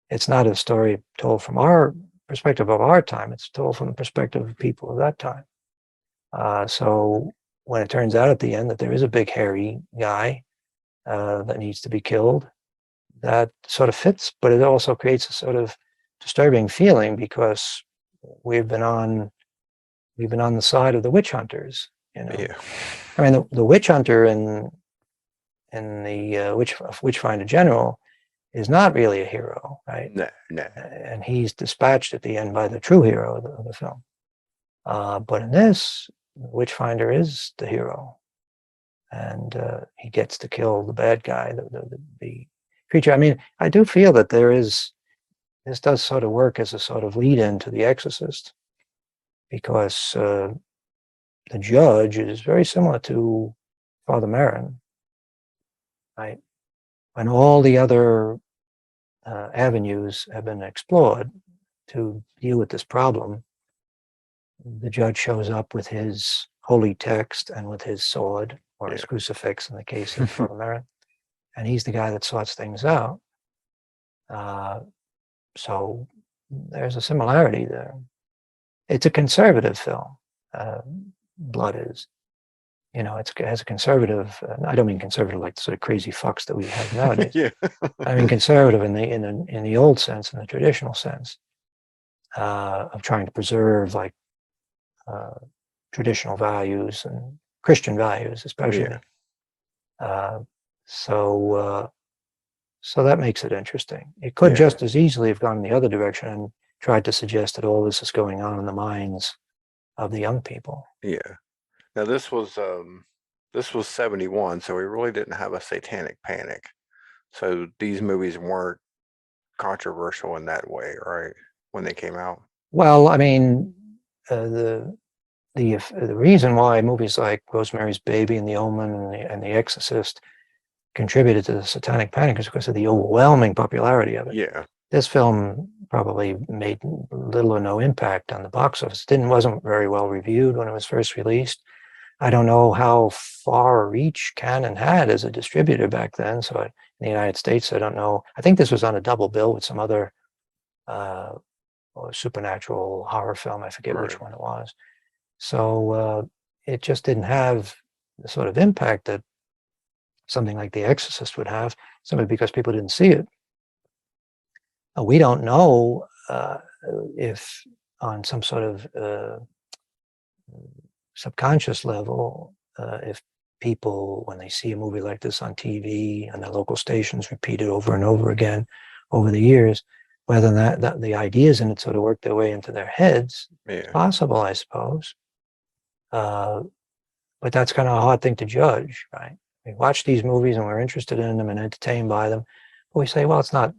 It's not a story told from our perspective of our time. It's told from the perspective of people of that time. So when it turns out at the end that there is a big hairy guy that needs to be killed, that sort of fits, but it also creates a sort of disturbing feeling because we've been on the side of the witch hunters. Yeah. I mean, the witch hunter in the Witchfinder General is not really a hero, right? No, no. And he's dispatched at the end by the true hero of the film. But in this, Witchfinder is the hero, and he gets to kill the bad guy, the creature. I mean, I do feel that this does sort of work as a sort of lead-in to The Exorcist, because the judge is very similar to Father Merrin, right? When all the other avenues have been explored to deal with this problem, the judge shows up with his holy text and with his sword, or his crucifix in the case of Father Merrin, and he's the guy that sorts things out. So there's a similarity there. It's a conservative film, Blood is. it has a conservative. I don't mean conservative like the sort of crazy fucks that we have nowadays. Yeah. I mean conservative in the old sense, in the traditional sense, of trying to preserve like traditional values and Christian values, especially. Uh, so so that makes it interesting. It could Yeah. just as easily have gone in the other direction and tried to suggest that all this is going on in the minds of the young people. Yeah. Now this was 71, so we really didn't have a satanic panic. So these movies weren't controversial in that way, right? When they came out. Well, I mean, the reason why movies like Rosemary's Baby and The Omen and The Exorcist contributed to the Satanic Panic is because of the overwhelming popularity of it. Yeah. This film probably made little or no impact on the box office. It wasn't very well reviewed when it was first released. I don't know how far a reach Canon had as a distributor back then. So in the United States, I don't know. I think this was on a double bill with some other supernatural horror film. I forget which one it was. So it just didn't have the sort of impact that something like The Exorcist would have, simply because people didn't see it. We don't know if on some sort of subconscious level, if people, when they see a movie like this on TV and the local stations repeat it over and over again over the years, whether that the ideas in it sort of work their way into their heads. It's possible, I suppose. But that's kind of a hard thing to judge, right? We watch these movies and we're interested in them and entertained by them, but we say, well, it's not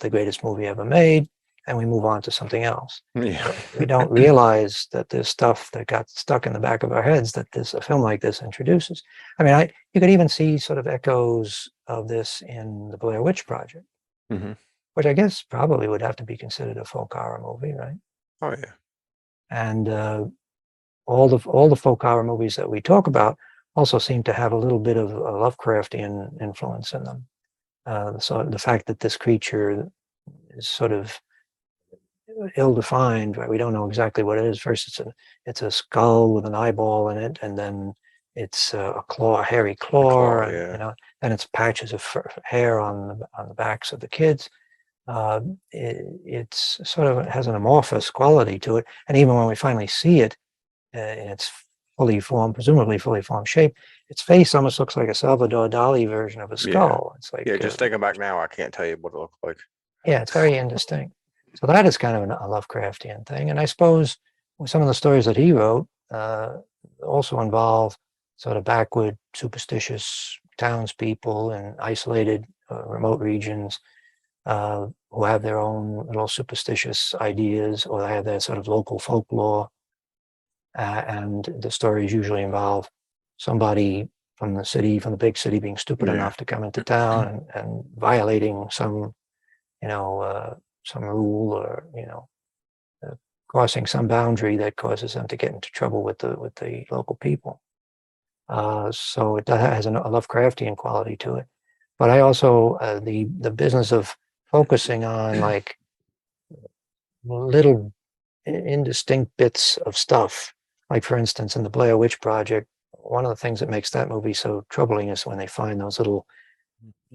the greatest movie ever made, and we move on to something else. Yeah. We don't realize that there's stuff that got stuck in the back of our heads that a film like this introduces. I mean, you could even see sort of echoes of this in the Blair Witch Project, which I guess probably would have to be considered a folk horror movie, right? Oh yeah. And all the folk horror movies that we talk about also seem to have a little bit of a Lovecraftian influence in them. So the fact that this creature is sort of ill-defined, right? We don't know exactly what it is. First, it's a skull with an eyeball in it, and then it's a hairy claw, and then it's patches of hair on the backs of the kids. It's sort of has an amorphous quality to it, and even when we finally see it in its presumably fully formed shape, its face almost looks like a Salvador Dali version of a skull. It's like just thinking back now, I can't tell you what it looked like. Yeah, it's very indistinct. So that is kind of a Lovecraftian thing, and I suppose some of the stories that he wrote also involve sort of backward, superstitious townspeople in isolated, remote regions who have their own little superstitious ideas, or they have their sort of local folklore. And the stories usually involve somebody from the big city, being stupid enough to come into town and violating some rule, or crossing some boundary that causes them to get into trouble with the local people. So it has a Lovecraftian quality to it. But I also the business of focusing on like little indistinct bits of stuff. Like, for instance, in the Blair Witch Project, one of the things that makes that movie so troubling is when they find those little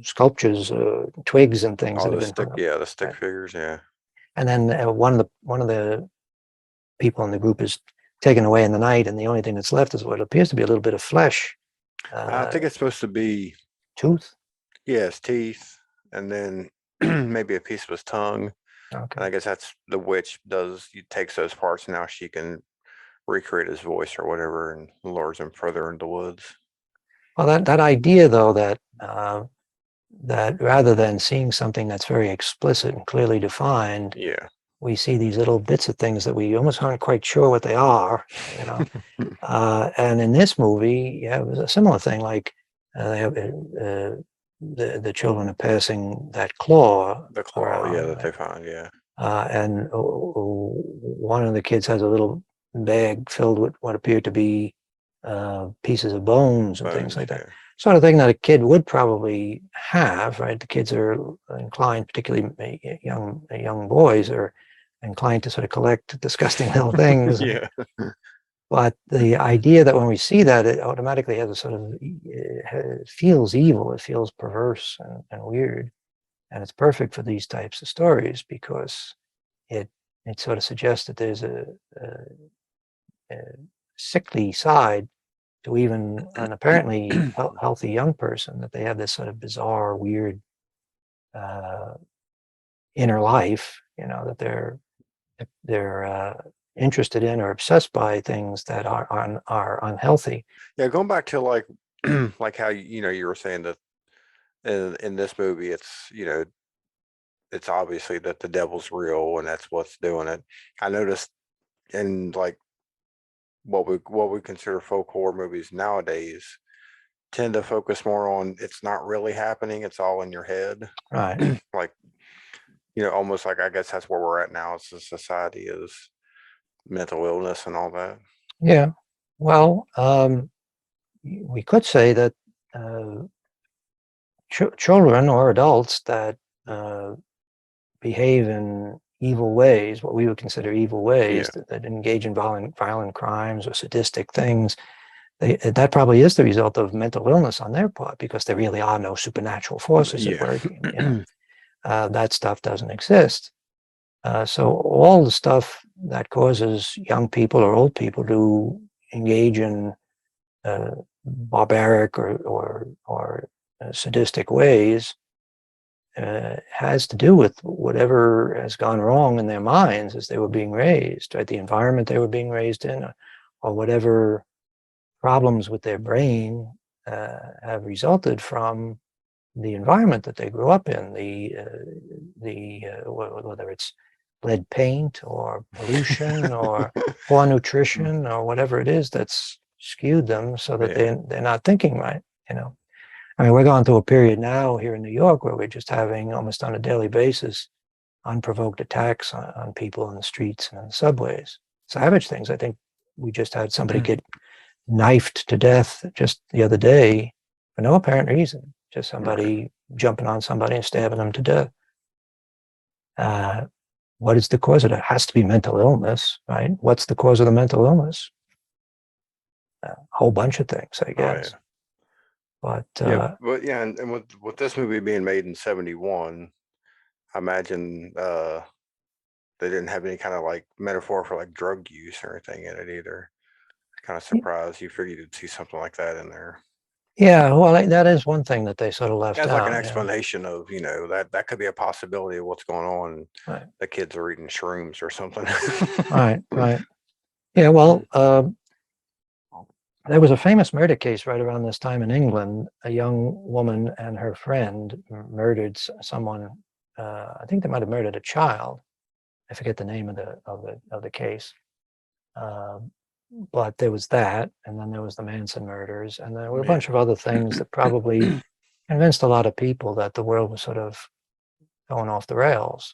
sculptures, twigs and things that have been hung up. The stick figures, And then one of the people in the group is taken away in the night, and the only thing that's left is what appears to be a little bit of flesh. I think it's supposed to be tooth. Yes, teeth, and then maybe a piece of his tongue. Okay. And I guess that's the witch takes those parts, and now she can recreate his voice or whatever and lures him further into the woods. Well, that idea, though, that rather than seeing something that's very explicit and clearly defined, we see these little bits of things that we almost aren't quite sure what they are, and in this movie, it was a similar thing. Like they have the children are passing that claw. The claw, around, that they find, and one of the kids has a little bag filled with what appeared to be pieces of bones and things like that. Sort of thing that a kid would probably have, right? The kids are inclined, particularly young boys, are inclined to sort of collect disgusting little things. But the idea that when we see that, it automatically has a sort of, it feels evil, it feels perverse and weird. And it's perfect for these types of stories because it it sort of suggests that there's a sickly side to even an apparently healthy young person, that they have this sort of bizarre, weird uh, inner life, that they're interested in or obsessed by things that are unhealthy. Yeah, going back to like like how you were saying that in this movie it's obviously that the devil's real and that's what's doing it. I noticed in like what we consider folk horror movies nowadays tend to focus more on it's not really happening, it's all in your head. Right. Like, almost like I guess that's where we're at now as a society is mental illness and all that. Yeah. Well, we could say that uh, children or adults that uh, behave in evil ways, what we would consider evil ways, Yeah. that engage in violent crimes or sadistic things, that probably is the result of mental illness on their part, because there really are no supernatural forces at Yeah. work. That stuff doesn't exist. So all the stuff that causes young people or old people to engage in barbaric or sadistic ways has to do with whatever has gone wrong in their minds as they were being raised, right? The environment they were being raised in, or whatever problems with their brain have resulted from the environment that they grew up in. Whether it's lead paint or pollution or poor nutrition or whatever it is that's skewed them so that Yeah. they're not thinking right. I mean, we're going through a period now here in New York where we're just having almost on a daily basis unprovoked attacks on people in the streets and in the subways. Savage things. I think we just had somebody get knifed to death just the other day for no apparent reason. Just somebody jumping on somebody and stabbing them to death. What is the cause of it? It has to be mental illness, right? What's the cause of the mental illness? A whole bunch of things, I guess. Right. But But yeah, and with this movie being made in 71, I imagine they didn't have any kind of like metaphor for like drug use or anything in it either. Kind of surprised. You figured you'd see something like that in there. yeah, well, that is one thing that they sort of left As like an out. explanation of, that could be a possibility of what's going on. Right, The kids are eating shrooms or something. right. Yeah, well, there was a famous murder case right around this time in England. A young woman and her friend murdered someone. I think they might have murdered a child. I forget the name of the case. But there was that, and then there was the Manson murders, and there were a bunch of other things that probably convinced a lot of people that the world was sort of going off the rails,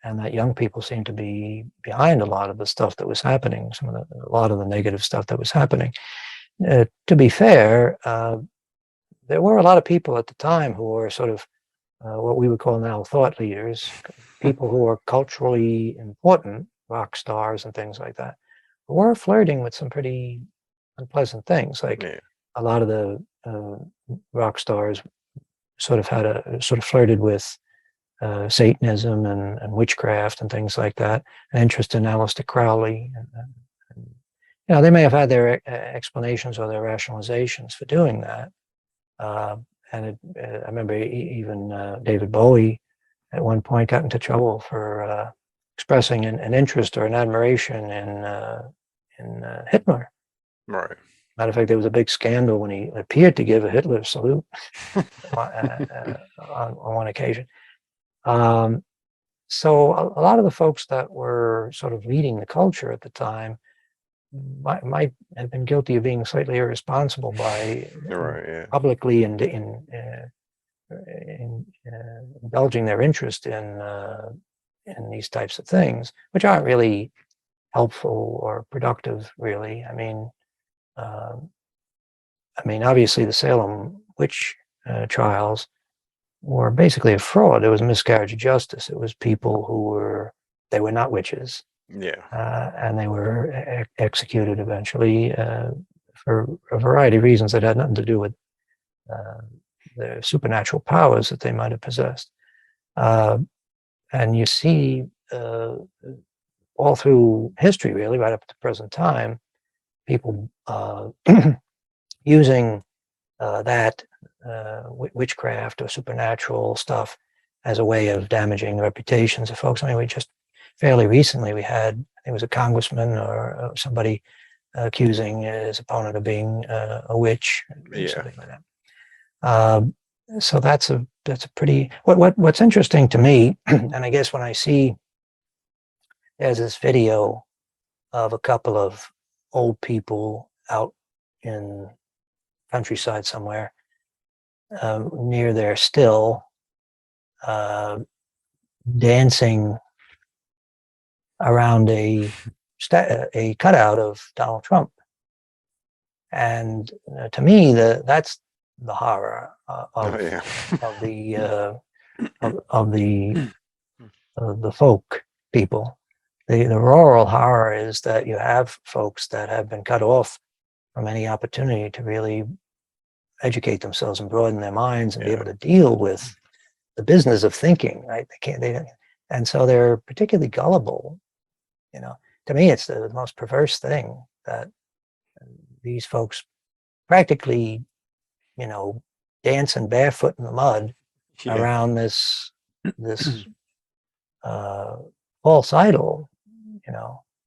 and that young people seemed to be behind a lot of the stuff that was happening, a lot of the negative stuff that was happening. To be fair, there were a lot of people at the time who were sort of what we would call now thought leaders, people who were culturally important, rock stars and things like that, who were flirting with some pretty unpleasant things. Like a lot of the rock stars sort of flirted with Satanism and witchcraft and things like that, an interest in Aleister Crowley. They may have had their explanations or their rationalizations for doing that. I remember even David Bowie at one point got into trouble for expressing an interest or an admiration in Hitler. Right. Matter of fact, there was a big scandal when he appeared to give a Hitler salute on one occasion. So a lot of the folks that were sort of leading the culture at the time might have been guilty of being slightly irresponsible by publicly indulging their interest in these types of things, which aren't really helpful or productive, really. Obviously, the Salem witch trials were basically a fraud. It was a miscarriage of justice. It was people they were not witches. Yeah. And they were executed eventually for a variety of reasons that had nothing to do with the supernatural powers that they might have possessed. And you see all through history, really, right up to the present time, people using that witchcraft or supernatural stuff as a way of damaging the reputations of folks. I mean, we just fairly recently we had, I think it was a congressman or somebody accusing his opponent of being a witch, or something like that. So that's a pretty what's interesting to me, and I guess when I see there's this video of a couple of old people out in countryside somewhere near their still, dancing around a cutout of Donald Trump, and to me, that's the horror of the the folk people. The rural horror is that you have folks that have been cut off from any opportunity to really educate themselves and broaden their minds and be able to deal with the business of thinking, right? And so they're particularly gullible. To me, it's the most perverse thing that these folks practically, dancing barefoot in the mud around this false idol,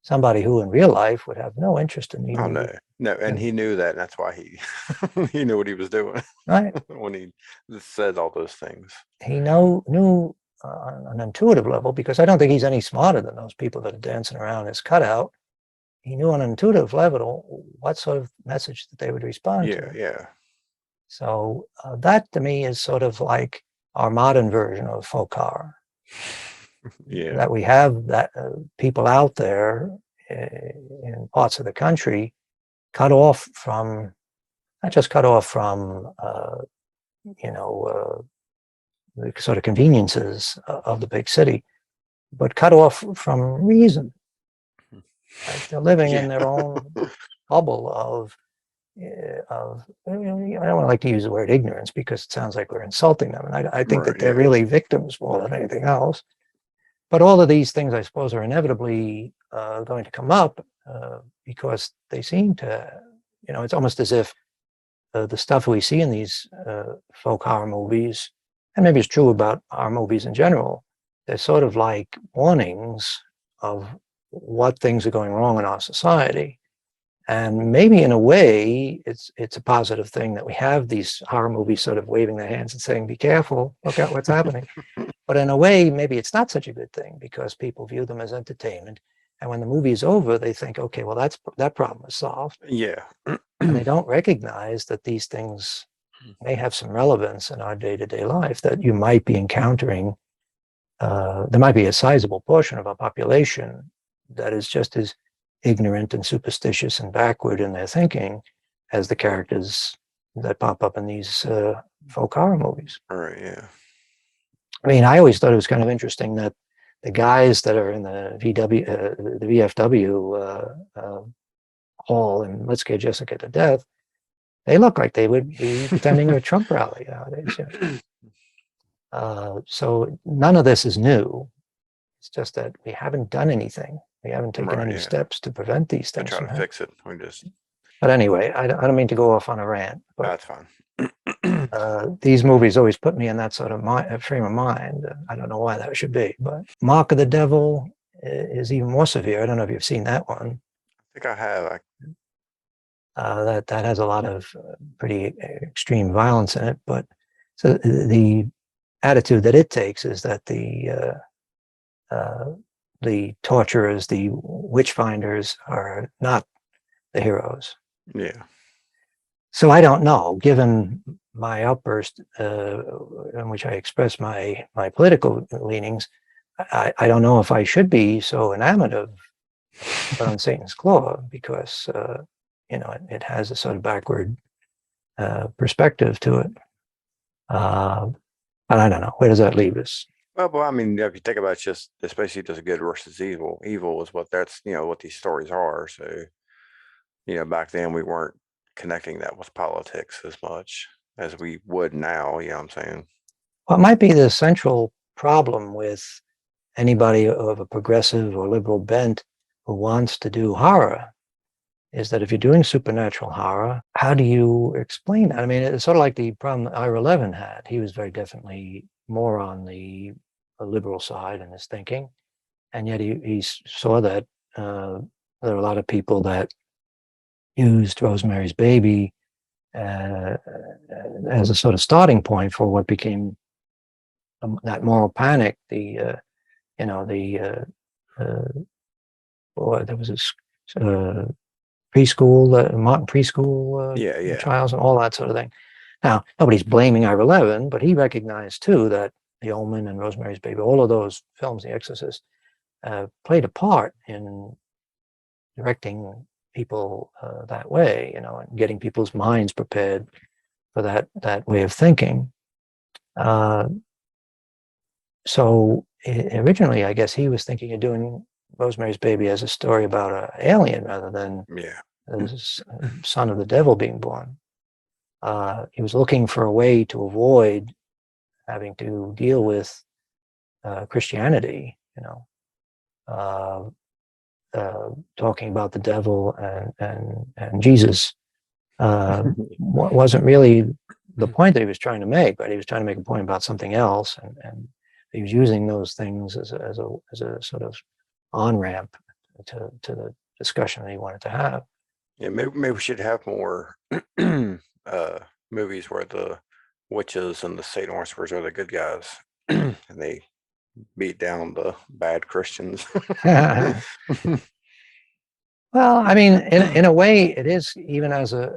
somebody who in real life would have no interest in even. Oh no, and he knew that, and that's why he he knew what he was doing, right? When he said all those things. He knew on an intuitive level, because I don't think he's any smarter than those people that are dancing around his cutout. He knew on an intuitive level what sort of message that they would respond to. Yeah. So that to me is sort of like our modern version of folk horror. Yeah. That we have that people out there in parts of the country cut off from, not just cut off from, the sort of conveniences of the big city, but cut off from reason. Right? They're living in their own bubble of I don't like to use the word ignorance because it sounds like we're insulting them. And I think that they're really victims more than anything else. But all of these things, I suppose, are inevitably going to come up because they seem to, it's almost as if the stuff we see in these folk horror movies, and maybe it's true about horror movies in general, they're sort of like warnings of what things are going wrong in our society. And maybe in a way, it's a positive thing that we have these horror movies sort of waving their hands and saying, be careful, look out what's happening. But in a way, maybe it's not such a good thing because people view them as entertainment. And when the movie is over, they think, okay, well, that problem is solved. Yeah. And they don't recognize that these things may have some relevance in our day-to-day life, that you might be encountering. There might be a sizable portion of our population that is just as ignorant and superstitious and backward in their thinking as the characters that pop up in these folk horror movies. All right, yeah. I mean, I always thought it was kind of interesting that the guys that are in the VFW hall and Let's Get Jessica to Death, they look like they would be attending a Trump rally nowadays. So none of this is new. It's just that we haven't done anything. We haven't taken any steps to prevent these things. Try to fix it. But anyway, I don't mean to go off on a rant. But, that's fine. These movies always put me in that sort of frame of mind. I don't know why that should be, but Mark of the Devil is even more severe. I don't know if you've seen that one. I think I have. That has a lot of pretty extreme violence in it. But so the attitude that it takes is that the torturers, the witchfinders, are not the heroes. Yeah. So I don't know, given my outburst in which I express my political leanings, I don't know if I should be so enamored of On Satan's Claw because, it has a sort of backward perspective to it. But I don't know. Where does that leave us? Well, I mean, if you think about it, it's basically just good versus evil. Evil is what that's, what these stories are. So, back then we weren't connecting that with politics as much as we would now. You know what I'm saying? What might be the central problem with anybody of a progressive or liberal bent who wants to do horror is that if you're doing supernatural horror, how do you explain that? I mean, it's sort of like the problem that Ira Levin had. He was very definitely more on the liberal side in his thinking, and yet he saw that there are a lot of people that used Rosemary's Baby uh, as a sort of starting point for what became that moral panic. There was this preschool, Martin preschool Yeah. trials and all that sort of thing. Now, nobody's blaming Ira Levin, but he recognized too that The Omen and Rosemary's Baby, all of those films, The Exorcist, played a part in directing people that way, and getting people's minds prepared for that way of thinking. Uh, so originally, I guess he was thinking of doing Rosemary's Baby as a story about an alien rather than Yeah. the son of the devil being born. He was looking for a way to avoid having to deal with Christianity, uh, talking about the devil and Jesus wasn't really the point that he was trying to make, but he was trying to make a point about something else, and he was using those things as a sort of on ramp to the discussion that he wanted to have. Yeah, maybe we should have more movies where the witches and the Satan worshippers are the good guys, and they beat down the bad Christians. Well, I mean, in a way, it is, even as a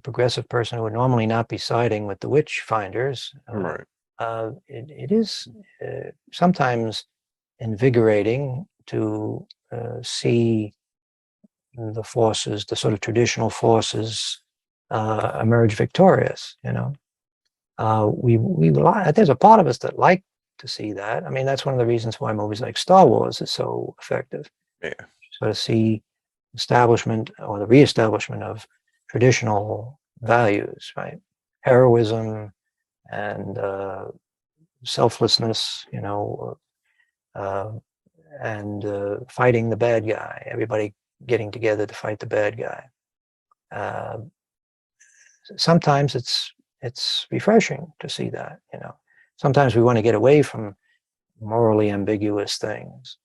progressive person who would normally not be siding with the Witchfinders. Right. It is sometimes invigorating to see the forces, the sort of traditional forces, emerge victorious. There's a part of us that like to see that. I mean, that's one of the reasons why movies like Star Wars is so effective. Yeah. Sort of see establishment or the reestablishment of traditional values, right? Heroism and selflessness, uh, and fighting the bad guy. Everybody getting together to fight the bad guy. Sometimes it's refreshing to see that. Sometimes we want to get away from morally ambiguous things.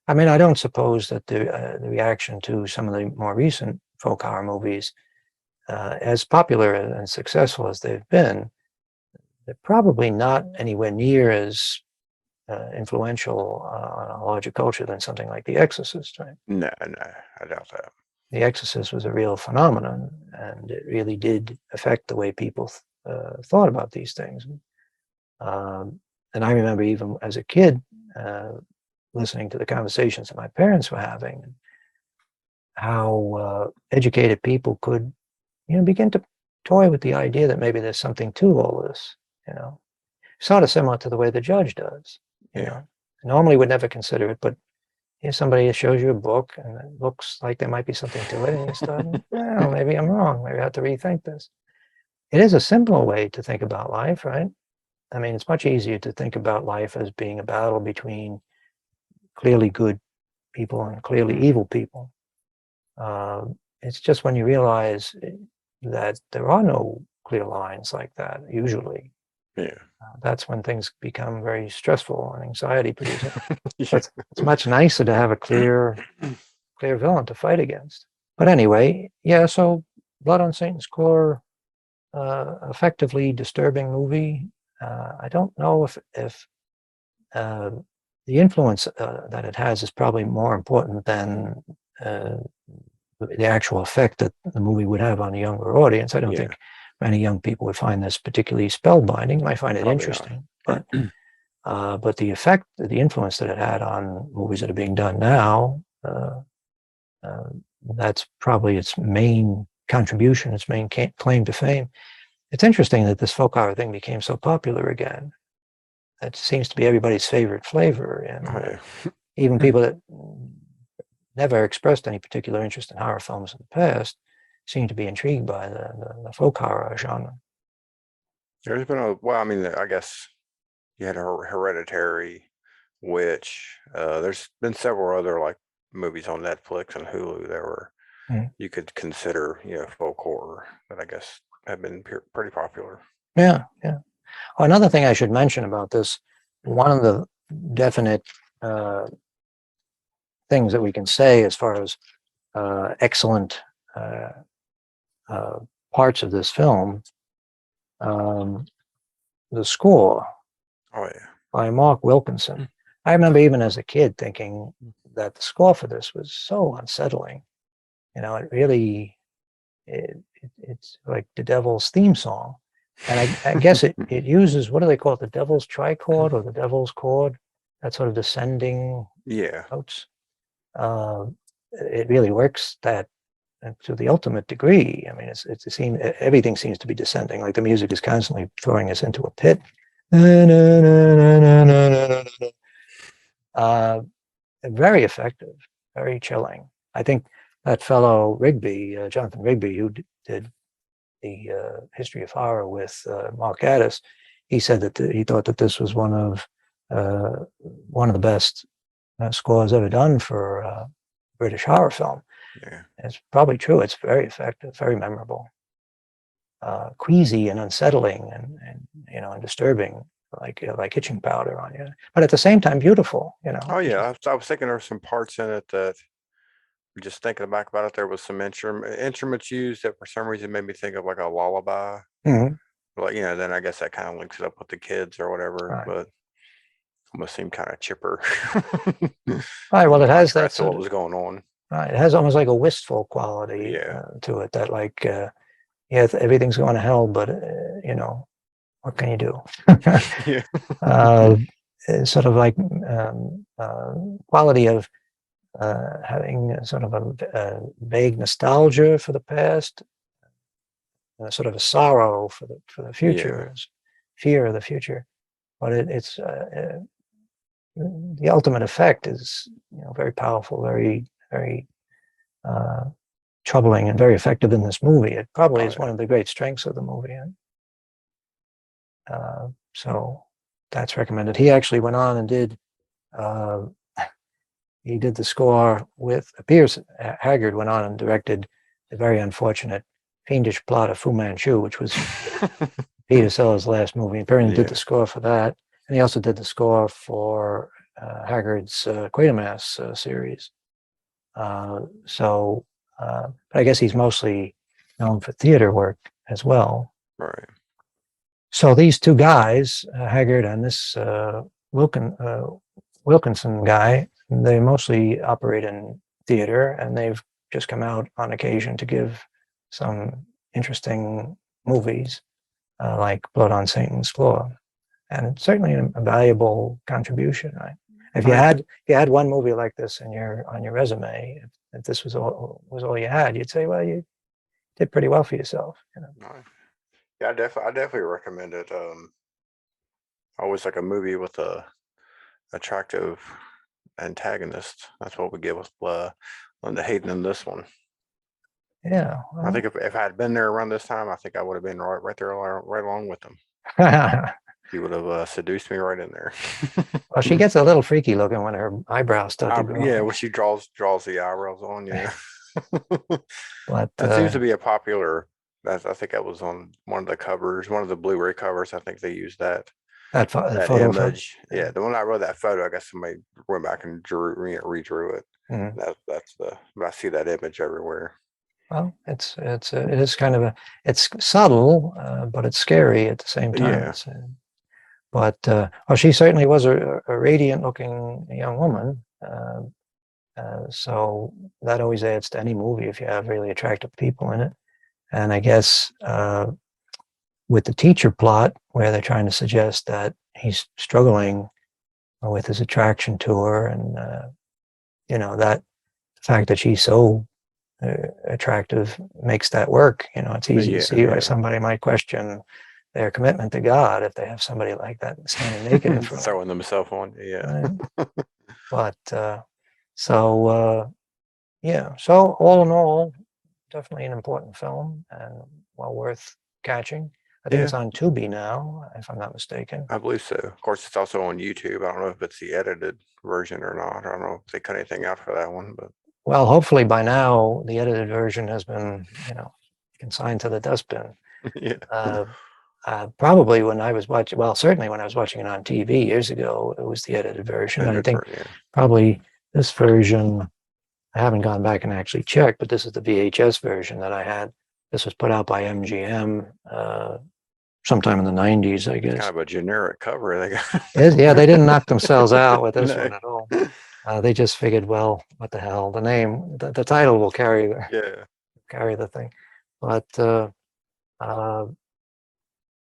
I mean, I don't suppose that the reaction to some of the more recent folk horror movies, as popular and successful as they've been, they're probably not anywhere near as influential on a larger culture than something like The Exorcist, right? No, I doubt that. The Exorcist was a real phenomenon, and it really did affect the way people thought about these things. And I remember even as a kid, listening to the conversations that my parents were having, how educated people could, begin to toy with the idea that maybe there's something to all this, sort of similar to the way the judge does. Normally would never consider it, but if somebody shows you a book and it looks like there might be something to it, and you start, well, maybe I'm wrong. Maybe I have to rethink this. It is a simpler way to think about life, right? I mean, it's much easier to think about life as being a battle between clearly good people and clearly evil people. It's just when you realize that there are no clear lines like that, usually. Yeah. That's when things become very stressful and anxiety producing. It's much nicer to have a clear villain to fight against. But anyway, yeah, so Blood on Satan's Core, effectively disturbing movie. I don't know if the influence that it has is probably more important than the actual effect that the movie would have on a younger audience. I don't think many young people would find this particularly spellbinding. They might find it interesting, but the effect, the influence that it had on movies that are being done now, that's probably its main contribution, its main claim to fame. It's interesting that this folk horror thing became so popular again. that seems to be everybody's favorite flavor, and Oh, yeah. even people that never expressed any particular interest in horror films in the past seem to be intrigued by the folk horror genre. There's been well, I mean, I guess you had Hereditary, Witch. There's been several other like movies on Netflix and Hulu that were Mm. you could consider, folk horror that I guess have been pretty popular. Yeah, yeah. Oh, another thing I should mention about this, one of the definite things that we can say as far as excellent uh, uh, parts of this film, um, the score Oh yeah. by Mark Wilkinson. I remember even as a kid thinking that the score for this was so unsettling. It really, it's like the Devil's theme song. And I guess it uses, what do they call it? The Devil's trichord or the Devil's chord, that sort of descending Yeah. notes. It really works that to the ultimate degree. I mean, everything seems to be descending, like the music is constantly throwing us into a pit. Very effective, very chilling. I think that fellow Rigby, Jonathan Rigby, who did the history of horror with Mark Addis, he said that he thought that this was one of the best scores ever done for British horror film. Yeah. It's probably true. It's very effective, very memorable, queasy and unsettling, and disturbing, like hitching powder on you. But at the same time, beautiful. Oh yeah. I was thinking there were some parts in it that just thinking back about it, there was some instruments used that for some reason made me think of like a lullaby. Mm-hmm. Like, then I guess that kind of links it up with the kids or whatever, Right. but almost seemed kind of chipper. Right. Well, it has that contrast to what was going on. Right. It has almost like a wistful quality Yeah. to it. That everything's going to hell, but what can you do? Yeah. Sort of like quality of having sort of a vague nostalgia for the past, sort of a sorrow for the future, fear of the future. But it's the ultimate effect is very powerful, very very troubling, and very effective in this movie. It probably is one of the great strengths of the movie. So that's recommended. He actually went on and did the score with Piers Haggard. Went on and directed the very unfortunate Fiendish Plot of Fu Manchu, which was Peter Sellers' last movie. And Perrin did the score for that, and he also did the score for Haggard's Quatermass series. But I guess he's mostly known for theater work as well. Right. So these two guys, Haggard and this Wilkinson guy, they mostly operate in theater, and they've just come out on occasion to give some interesting movies, like Blood on Satan's Floor, and it's certainly a valuable contribution. Right? If you had one movie like this on your resume, if this was all you had, you'd say, well, you did pretty well for yourself. Yeah, I definitely recommend it. Always like a movie with a attractive antagonist. That's what we get with Linda Hayden in this one. Yeah, well, I think if I had been there around this time, I think I would have been right there, right along with them. He would have seduced me right in there. Well, she gets a little freaky looking when her eyebrows start to grow. Yeah, when she draws the eyebrows on, yeah. But that seems to be a popular. I think that was on one of the covers, one of the Blu-ray covers. I think they used that photo image. Yeah, the one I wrote that photo. I guess somebody went back and redrew it. Mm-hmm. I see that image everywhere. Well, it is kind of it's subtle, but it's scary at the same time. Yeah. She certainly was a radiant-looking young woman. So that always adds to any movie if you have really attractive people in it. And I guess with the teacher plot, where they're trying to suggest that he's struggling with his attraction to her, and that fact that she's so attractive makes that work. It's easy to see why somebody might question their commitment to God if they have somebody like that standing naked in front of them. Throwing themselves on, yeah. Right? But yeah. So all in all, definitely an important film and well worth catching. I think it's Yeah, on Tubi now, if I'm not mistaken. I believe so. Of course, it's also on YouTube. I don't know if it's the edited version or not. I don't know if they cut anything out for that one, but Well, hopefully by now the edited version has been, consigned to the dustbin. yeah, Probably when I was watching, well, certainly when I was watching it on TV years ago, it was the edited version. And I think yeah, probably this version, I haven't gone back and actually checked, but this is the VHS version that I had. This was put out by MGM sometime in the 90s, I kind guess. of a generic cover they got. Yeah, they didn't knock themselves out with this No. one at all. They just figured, well, what the hell? The name, the title will carry the thing. But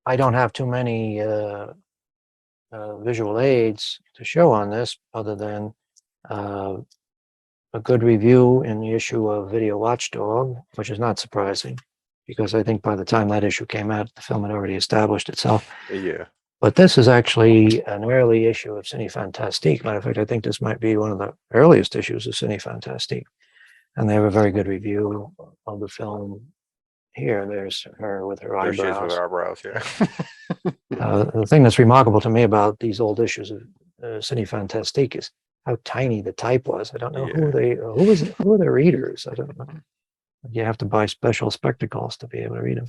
I don't have too many visual aids to show on this other than a good review in the issue of Video Watchdog, which is not surprising because I think by the time that issue came out, the film had already established itself. Yeah. But this is actually an early issue of Cine Fantastique. Matter of fact, I think this might be one of the earliest issues of Cine Fantastique. And they have a very good review of the film here. There's her with her There she is with eyebrows. her eyebrows, yeah. The thing that's remarkable to me about these old issues of Cine Fantastique is how tiny the type was. I don't know who are the readers. I don't know. You have to buy special spectacles to be able to read them.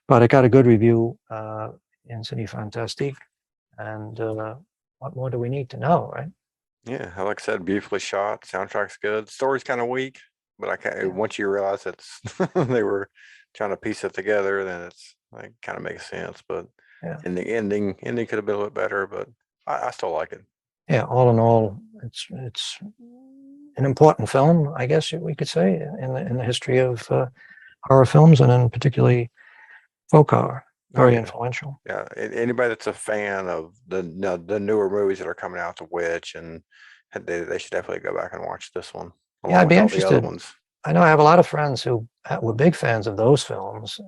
But it got a good review in Cine Fantastique. And what more do we need to know, right? Yeah, like I said, beautifully shot. Soundtrack's good. Story's kind of weak, but I can't. Once you realize it's they were trying to piece it together, then it's like kind of makes sense. But in the ending could have been a little better, but I still like it. Yeah, all in all, it's an important film, I guess we could say, in the history of horror films, and in particularly folk horror. Very influential. Yeah, anybody that's a fan of the newer movies that are coming out, The Witch, and they should definitely go back and watch this one. Yeah, I'd be interested. Ones. I know I have a lot of friends who were big fans of those films,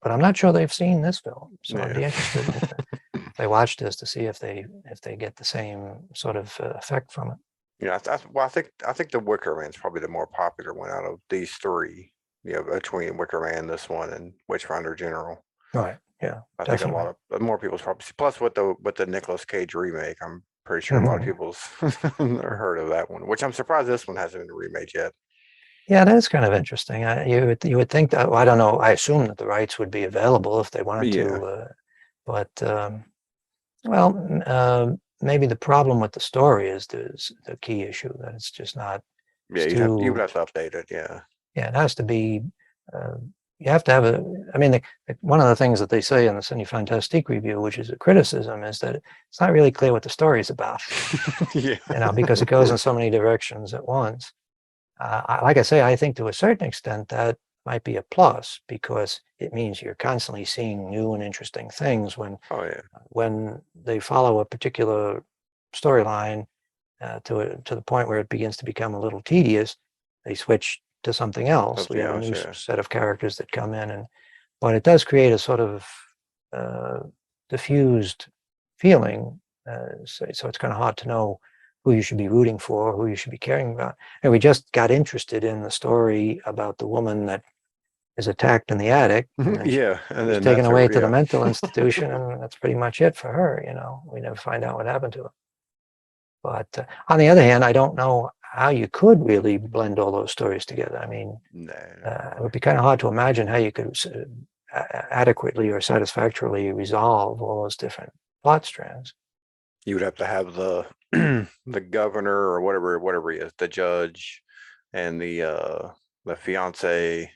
but I'm not sure they've seen this film. So I'd be interested if they watch this to see if they get the same sort of effect from it. Yeah, I think The Wicker Man's probably the more popular one out of these three. Between Wicker Man, this one, and Witchfinder General. Right. Yeah. I think a lot of more people's probably plus with the Nicolas Cage remake. I'm pretty sure a lot of people's never heard of that one, which I'm surprised this one hasn't been remade yet. Yeah, that is kind of interesting. You would think that, well, I don't know. I assume that the rights would be available if they wanted to, but maybe the problem with the story is the key issue, that it's just not. Yeah, you would have to update it. Yeah. Yeah, it has to be. You have to have I mean, one of the things that they say in the Cine Fantastique review, which is a criticism, is that it's not really clear what the story is about. Yeah. Because it goes in so many directions at once. Like I say, I think to a certain extent that might be a plus because it means you're constantly seeing new and interesting things when they follow a particular storyline to the point where it begins to become a little tedious. They switch to something else. We have a new set of characters that come in, but it does create a sort of diffused feeling. So it's kind of hard to know who you should be rooting for, who you should be caring about. And we just got interested in the story about the woman that is attacked in the attic. And and then taken away to the mental institution, and that's pretty much it for her. We never find out what happened to her. But on the other hand, I don't know how you could really blend all those stories together. I mean, it would be kind of hard to imagine how you could adequately or satisfactorily resolve all those different plot strands. You would have to have the the governor or whatever he is, the judge, and the fiance,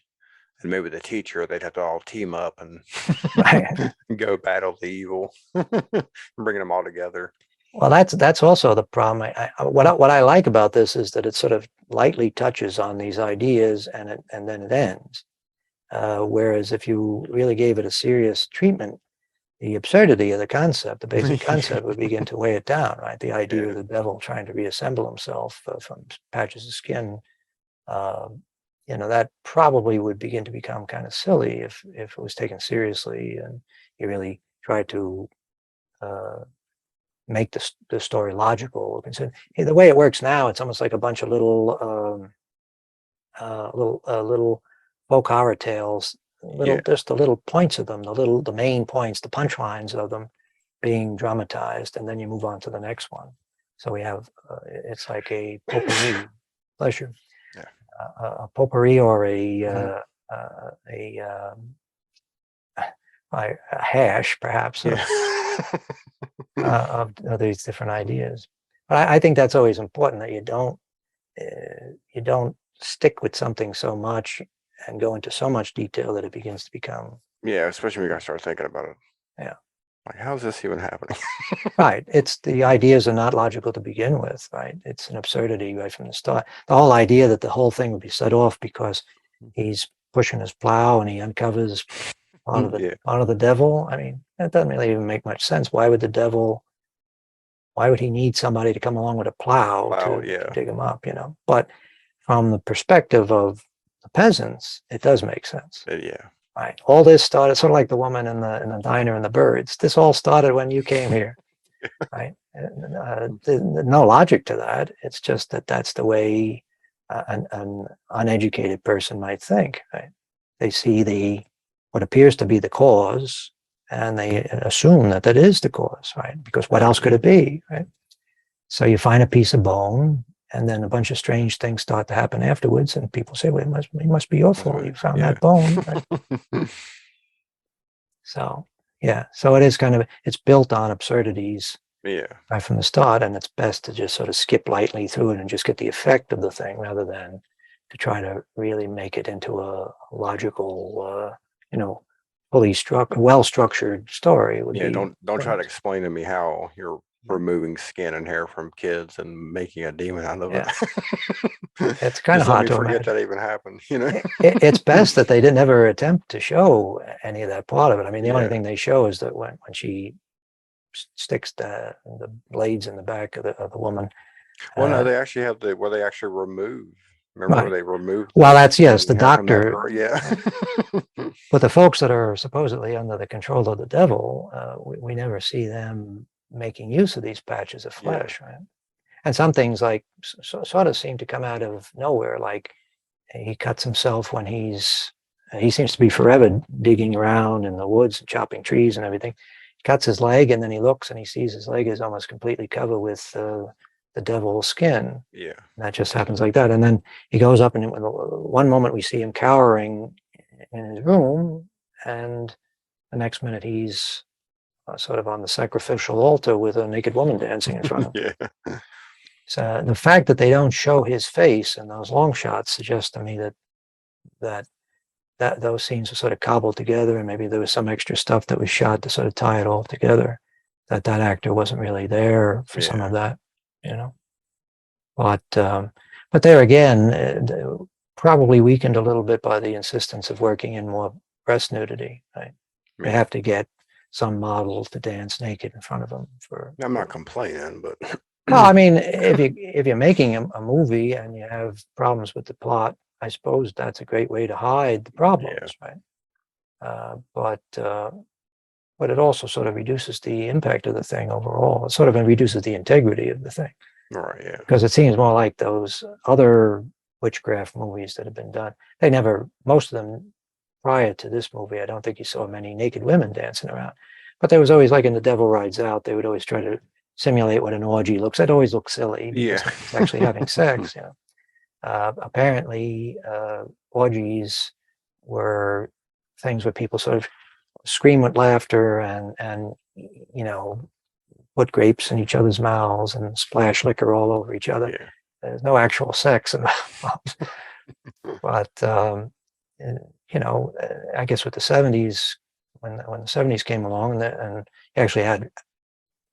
and maybe the teacher. They'd have to all team up and go battle the evil, bringing them all together. Well, that's also the problem. What I like about this is that it sort of lightly touches on these ideas and then it ends. Whereas if you really gave it a serious treatment, the absurdity of the concept, the basic concept, would begin to weigh it down. Right, the idea of the devil trying to reassemble himself from patches of skin. That probably would begin to become kind of silly if it was taken seriously and you really try to make the story logical. The way it works now, it's almost like a bunch of little folk horror tales, just the little points of them, the main points, the punchlines of them being dramatized, and then you move on to the next one. So we have it's like a potpourri, pleasure, a potpourri, or a hash, perhaps, of these different ideas. But I think that's always important, that you don't stick with something so much and go into so much detail that it begins to become. Yeah, especially when you guys start thinking about it. Yeah. Like, how's this even happening? Right. It's the ideas are not logical to begin with, right? It's an absurdity right from the start. The whole idea that the whole thing would be set off because he's pushing his plow and he uncovers part of the devil. I mean, that doesn't really even make much sense. Why would he need somebody to come along with a plow to dig him up, But from the perspective of the peasants, it does make sense. Yeah. Right. All this started sort of like the woman in the diner and the birds. This all started when you came here, right? No logic to that. It's just that's the way an uneducated person might think. Right? They see what appears to be the cause, and they assume that is the cause, right? Because what else could it be, right? So you find a piece of bone, and then a bunch of strange things start to happen afterwards, and people say, well, it must be your fault. You found that bone. Right? So, yeah. So it is it's built on absurdities right from the start, and it's best to just sort of skip lightly through it and just get the effect of the thing rather than to try to really make it into a logical, well-structured story. Don't try to explain to me how you're removing skin and hair from kids and making a demon out of it. It's kind of hard to forget that even happened. It's best that they didn't ever attempt to show any of that part of it. I mean, the only thing they show is that when she sticks the blades in the back of the woman. Well, no, they actually have where they actually remove. Remember where they removed? Well, that's the doctor. Yeah. But the folks that are supposedly under the control of the devil, we never see them making use of these patches of flesh, right? And some things like sort of seem to come out of nowhere. Like he cuts himself when he seems to be forever digging around in the woods and chopping trees and everything. He cuts his leg, and then he looks and he sees his leg is almost completely covered with the devil's skin. Yeah. And that just happens like that. And then he goes up, and one moment we see him cowering in his room, and the next minute he's sort of on the sacrificial altar with a naked woman dancing in front of him. Yeah. So the fact that they don't show his face in those long shots suggests to me that those scenes were sort of cobbled together, and maybe there was some extra stuff that was shot to sort of tie it all together. That actor wasn't really there for some of that, But there again, probably weakened a little bit by the insistence of working in more breast nudity. Right? They have to get some model to dance naked in front of them. I'm not complaining, but well, I mean, if you're making a movie and you have problems with the plot, I suppose that's a great way to hide the problems, right? But it also sort of reduces the impact of the thing overall. It sort of reduces the integrity of the thing. Right, yeah. Because it seems more like those other witchcraft movies that have been done. Most of them prior to this movie, I don't think you saw many naked women dancing around. But there was always, like in The Devil Rides Out, they would always try to simulate what an orgy looks. It always looks silly because it's actually having sex. Apparently, orgies were things where people sort of scream with laughter and put grapes in each other's mouths and splash liquor all over each other. Yeah. There's no actual sex involved. But I guess with the 70s, when the 70s came along, and you actually had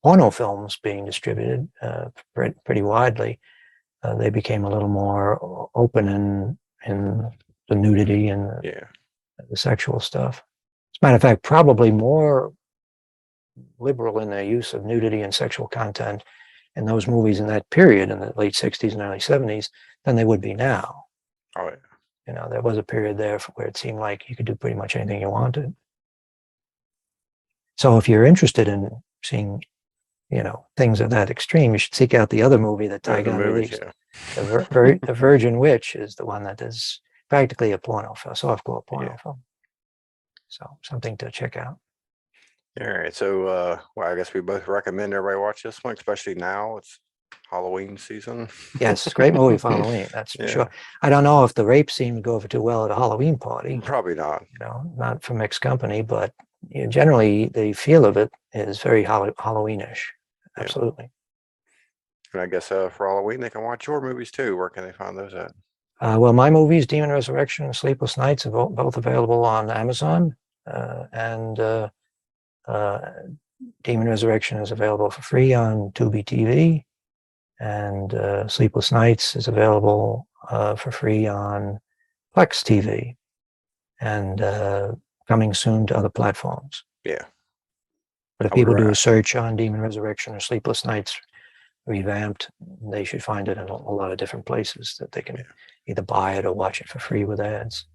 porno films being distributed pretty widely, they became a little more open in the nudity and the sexual stuff. As a matter of fact, probably more liberal in their use of nudity and sexual content in those movies in that period, in the late 60s and early 70s, than they would be now. Oh, yeah. There was a period there where it seemed like you could do pretty much anything you wanted. So if you're interested in seeing, things of that extreme, you should seek out the other movie that The Tygon movies, released. yeah. The Virgin Witch is the one that is practically a porno film, softcore porno film. So something to check out. All right. So, well, I guess we both recommend everybody watch this one, especially now. It's Halloween season. Yes, great movie for Halloween, that's for sure. I don't know if the rape scene would go over too well at a Halloween party. Probably not. Not for mixed company, but generally the feel of it is very Halloweenish. Absolutely. And I guess for Halloween, they can watch your movies too. Where can they find those at? Well, my movies, Demon Resurrection and Sleepless Nights, are both available on Amazon. And Demon Resurrection is available for free on Tubi TV. And Sleepless Nights is available for free on Plex TV. And coming soon to other platforms. Yeah. But if people do a search on Demon Resurrection or Sleepless Nights revamped, they should find it in a lot of different places that they can either buy it or watch it for free with ads.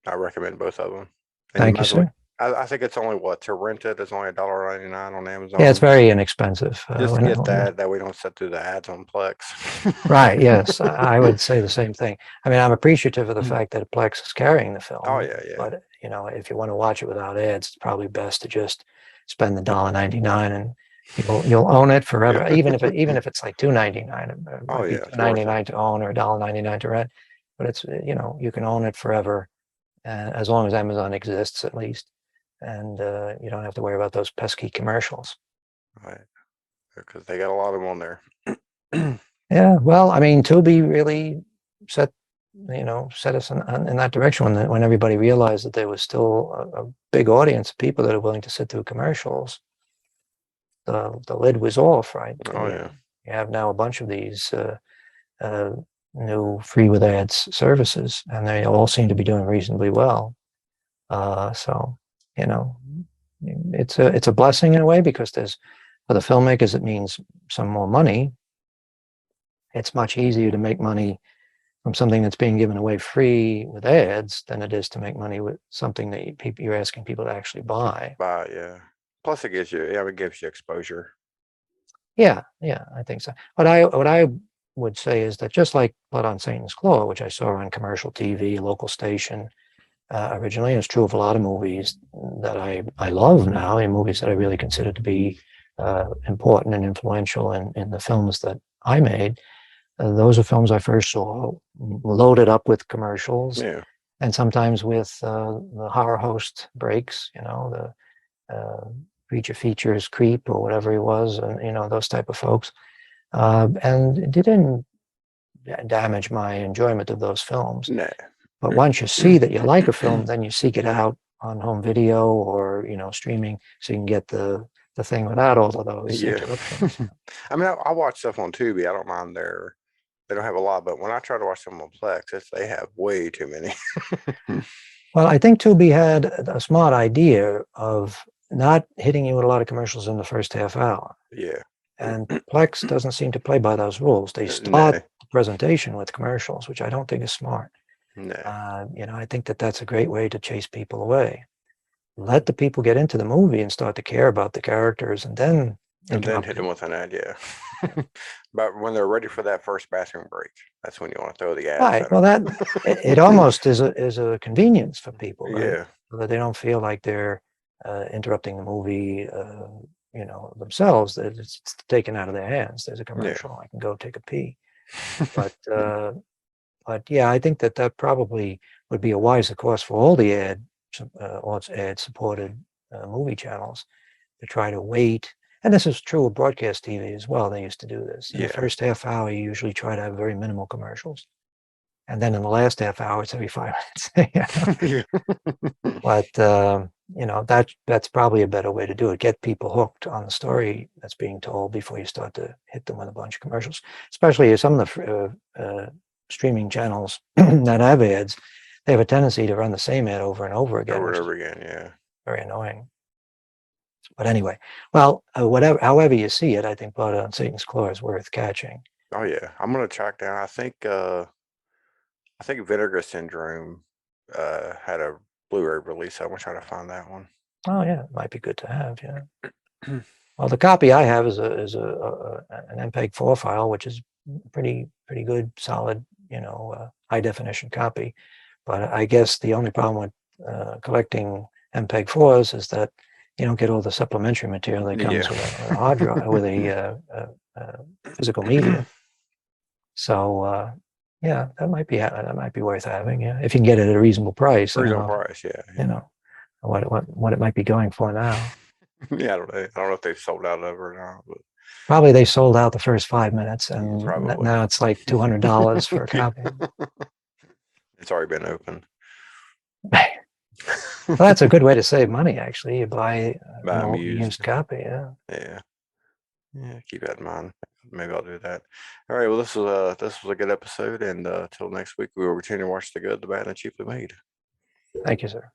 I recommend both of them. Thank you, sir. I think it's only to rent it. It's only $1.99 on Amazon. Yeah, it's very inexpensive. Just get that we don't sit through the ads on Plex. Right. Yes, I would say the same thing. I mean, I'm appreciative of the fact that Plex is carrying the film. Oh yeah, yeah. But if you want to watch it without ads, it's probably best to just spend the $1.99 and you'll own it forever. Even if it's like $2.99, it might be $2.99 to own or $1.99 to rent. But it's you can own it forever, as long as Amazon exists at least, and you don't have to worry about those pesky commercials. Right, because they got a lot of them on there. Yeah, well, I mean, Tubi really set us in that direction when everybody realized that there was still a big audience of people that are willing to sit through commercials. The lid was off, right? Oh yeah. You have now a bunch of these new free with ads services, and they all seem to be doing reasonably well. So it's a blessing in a way, because for the filmmakers it means some more money. It's much easier to make money from something that's being given away free with ads than it is to make money with something that you're asking people to actually buy. Yeah. Plus, it gives you exposure. Yeah, I think so. What I would say is that just like Blood on Satan's Claw, which I saw on commercial TV, local station originally, and it's true of a lot of movies that I love now, and movies that I really consider to be important and influential in the films that I made. Those are films I first saw loaded up with commercials, and sometimes with the horror host breaks, the Creature Features Creep or whatever he was, and those type of folks, and it didn't damage my enjoyment of those films. No. But once you see that you like a film, then you seek it out on home video or streaming, so you can get the thing without all of those interruptions. I mean, I watch stuff on Tubi. I don't mind they don't have a lot, but when I try to watch them on Plex, they have way too many. Well, I think Tubi had a smart idea of not hitting you with a lot of commercials in the first half hour. Yeah. And Plex doesn't seem to play by those rules. They start the presentation with commercials, which I don't think is smart. No. I think that's a great way to chase people away. Let the people get into the movie and start to care about the characters, and then hit them with an ad, But when they're ready for that first bathroom break, that's when you want to throw the ads. Right. Well, it almost is a convenience for people, right? Yeah. So that they don't feel like they're interrupting the movie, themselves. That it's taken out of their hands. There's a commercial. I can go take a pee. But yeah, I think that probably would be a wiser course for all the ad-supported movie channels to try to wait. And this is true of broadcast TV as well. They used to do this. In the first half hour, you usually try to have very minimal commercials. And then in the last half hour, it's every 5 minutes. But, that's probably a better way to do it. Get people hooked on the story that's being told before you start to hit them with a bunch of commercials. Especially some of the streaming channels that have ads, they have a tendency to run the same ad over and over again. Over and again, very annoying. But anyway, well, however you see it, I think Blood on Satan's Claw is worth catching. Oh yeah, I'm gonna track down. I think Vinegar Syndrome had a Blu-ray release. I'm gonna try to find that one. Oh yeah, it might be good to have. Yeah. Well, the copy I have is an MPEG-4 file, which is pretty good, solid, high definition copy. But I guess the only problem with collecting MPEG-4s is that you don't get all the supplementary material that comes with a hard drive, with a physical media. So yeah, that might be worth having. Yeah, if you can get it at a reasonable price. Reasonable price, yeah. You know what it might be going for now. Yeah, I don't know. I don't know if they've sold out of it or not, but Probably they sold out the first 5 minutes, and probably. now it's like $200 for a copy. It's already been opened. Well, that's a good way to save money, actually. You buy an old used. used copy. Yeah. Yeah. Keep that in mind. Maybe I'll do that. All right. Well, this was a good episode, and till next week, we will continue to watch the good, the bad, and the cheaply made. Thank you, sir.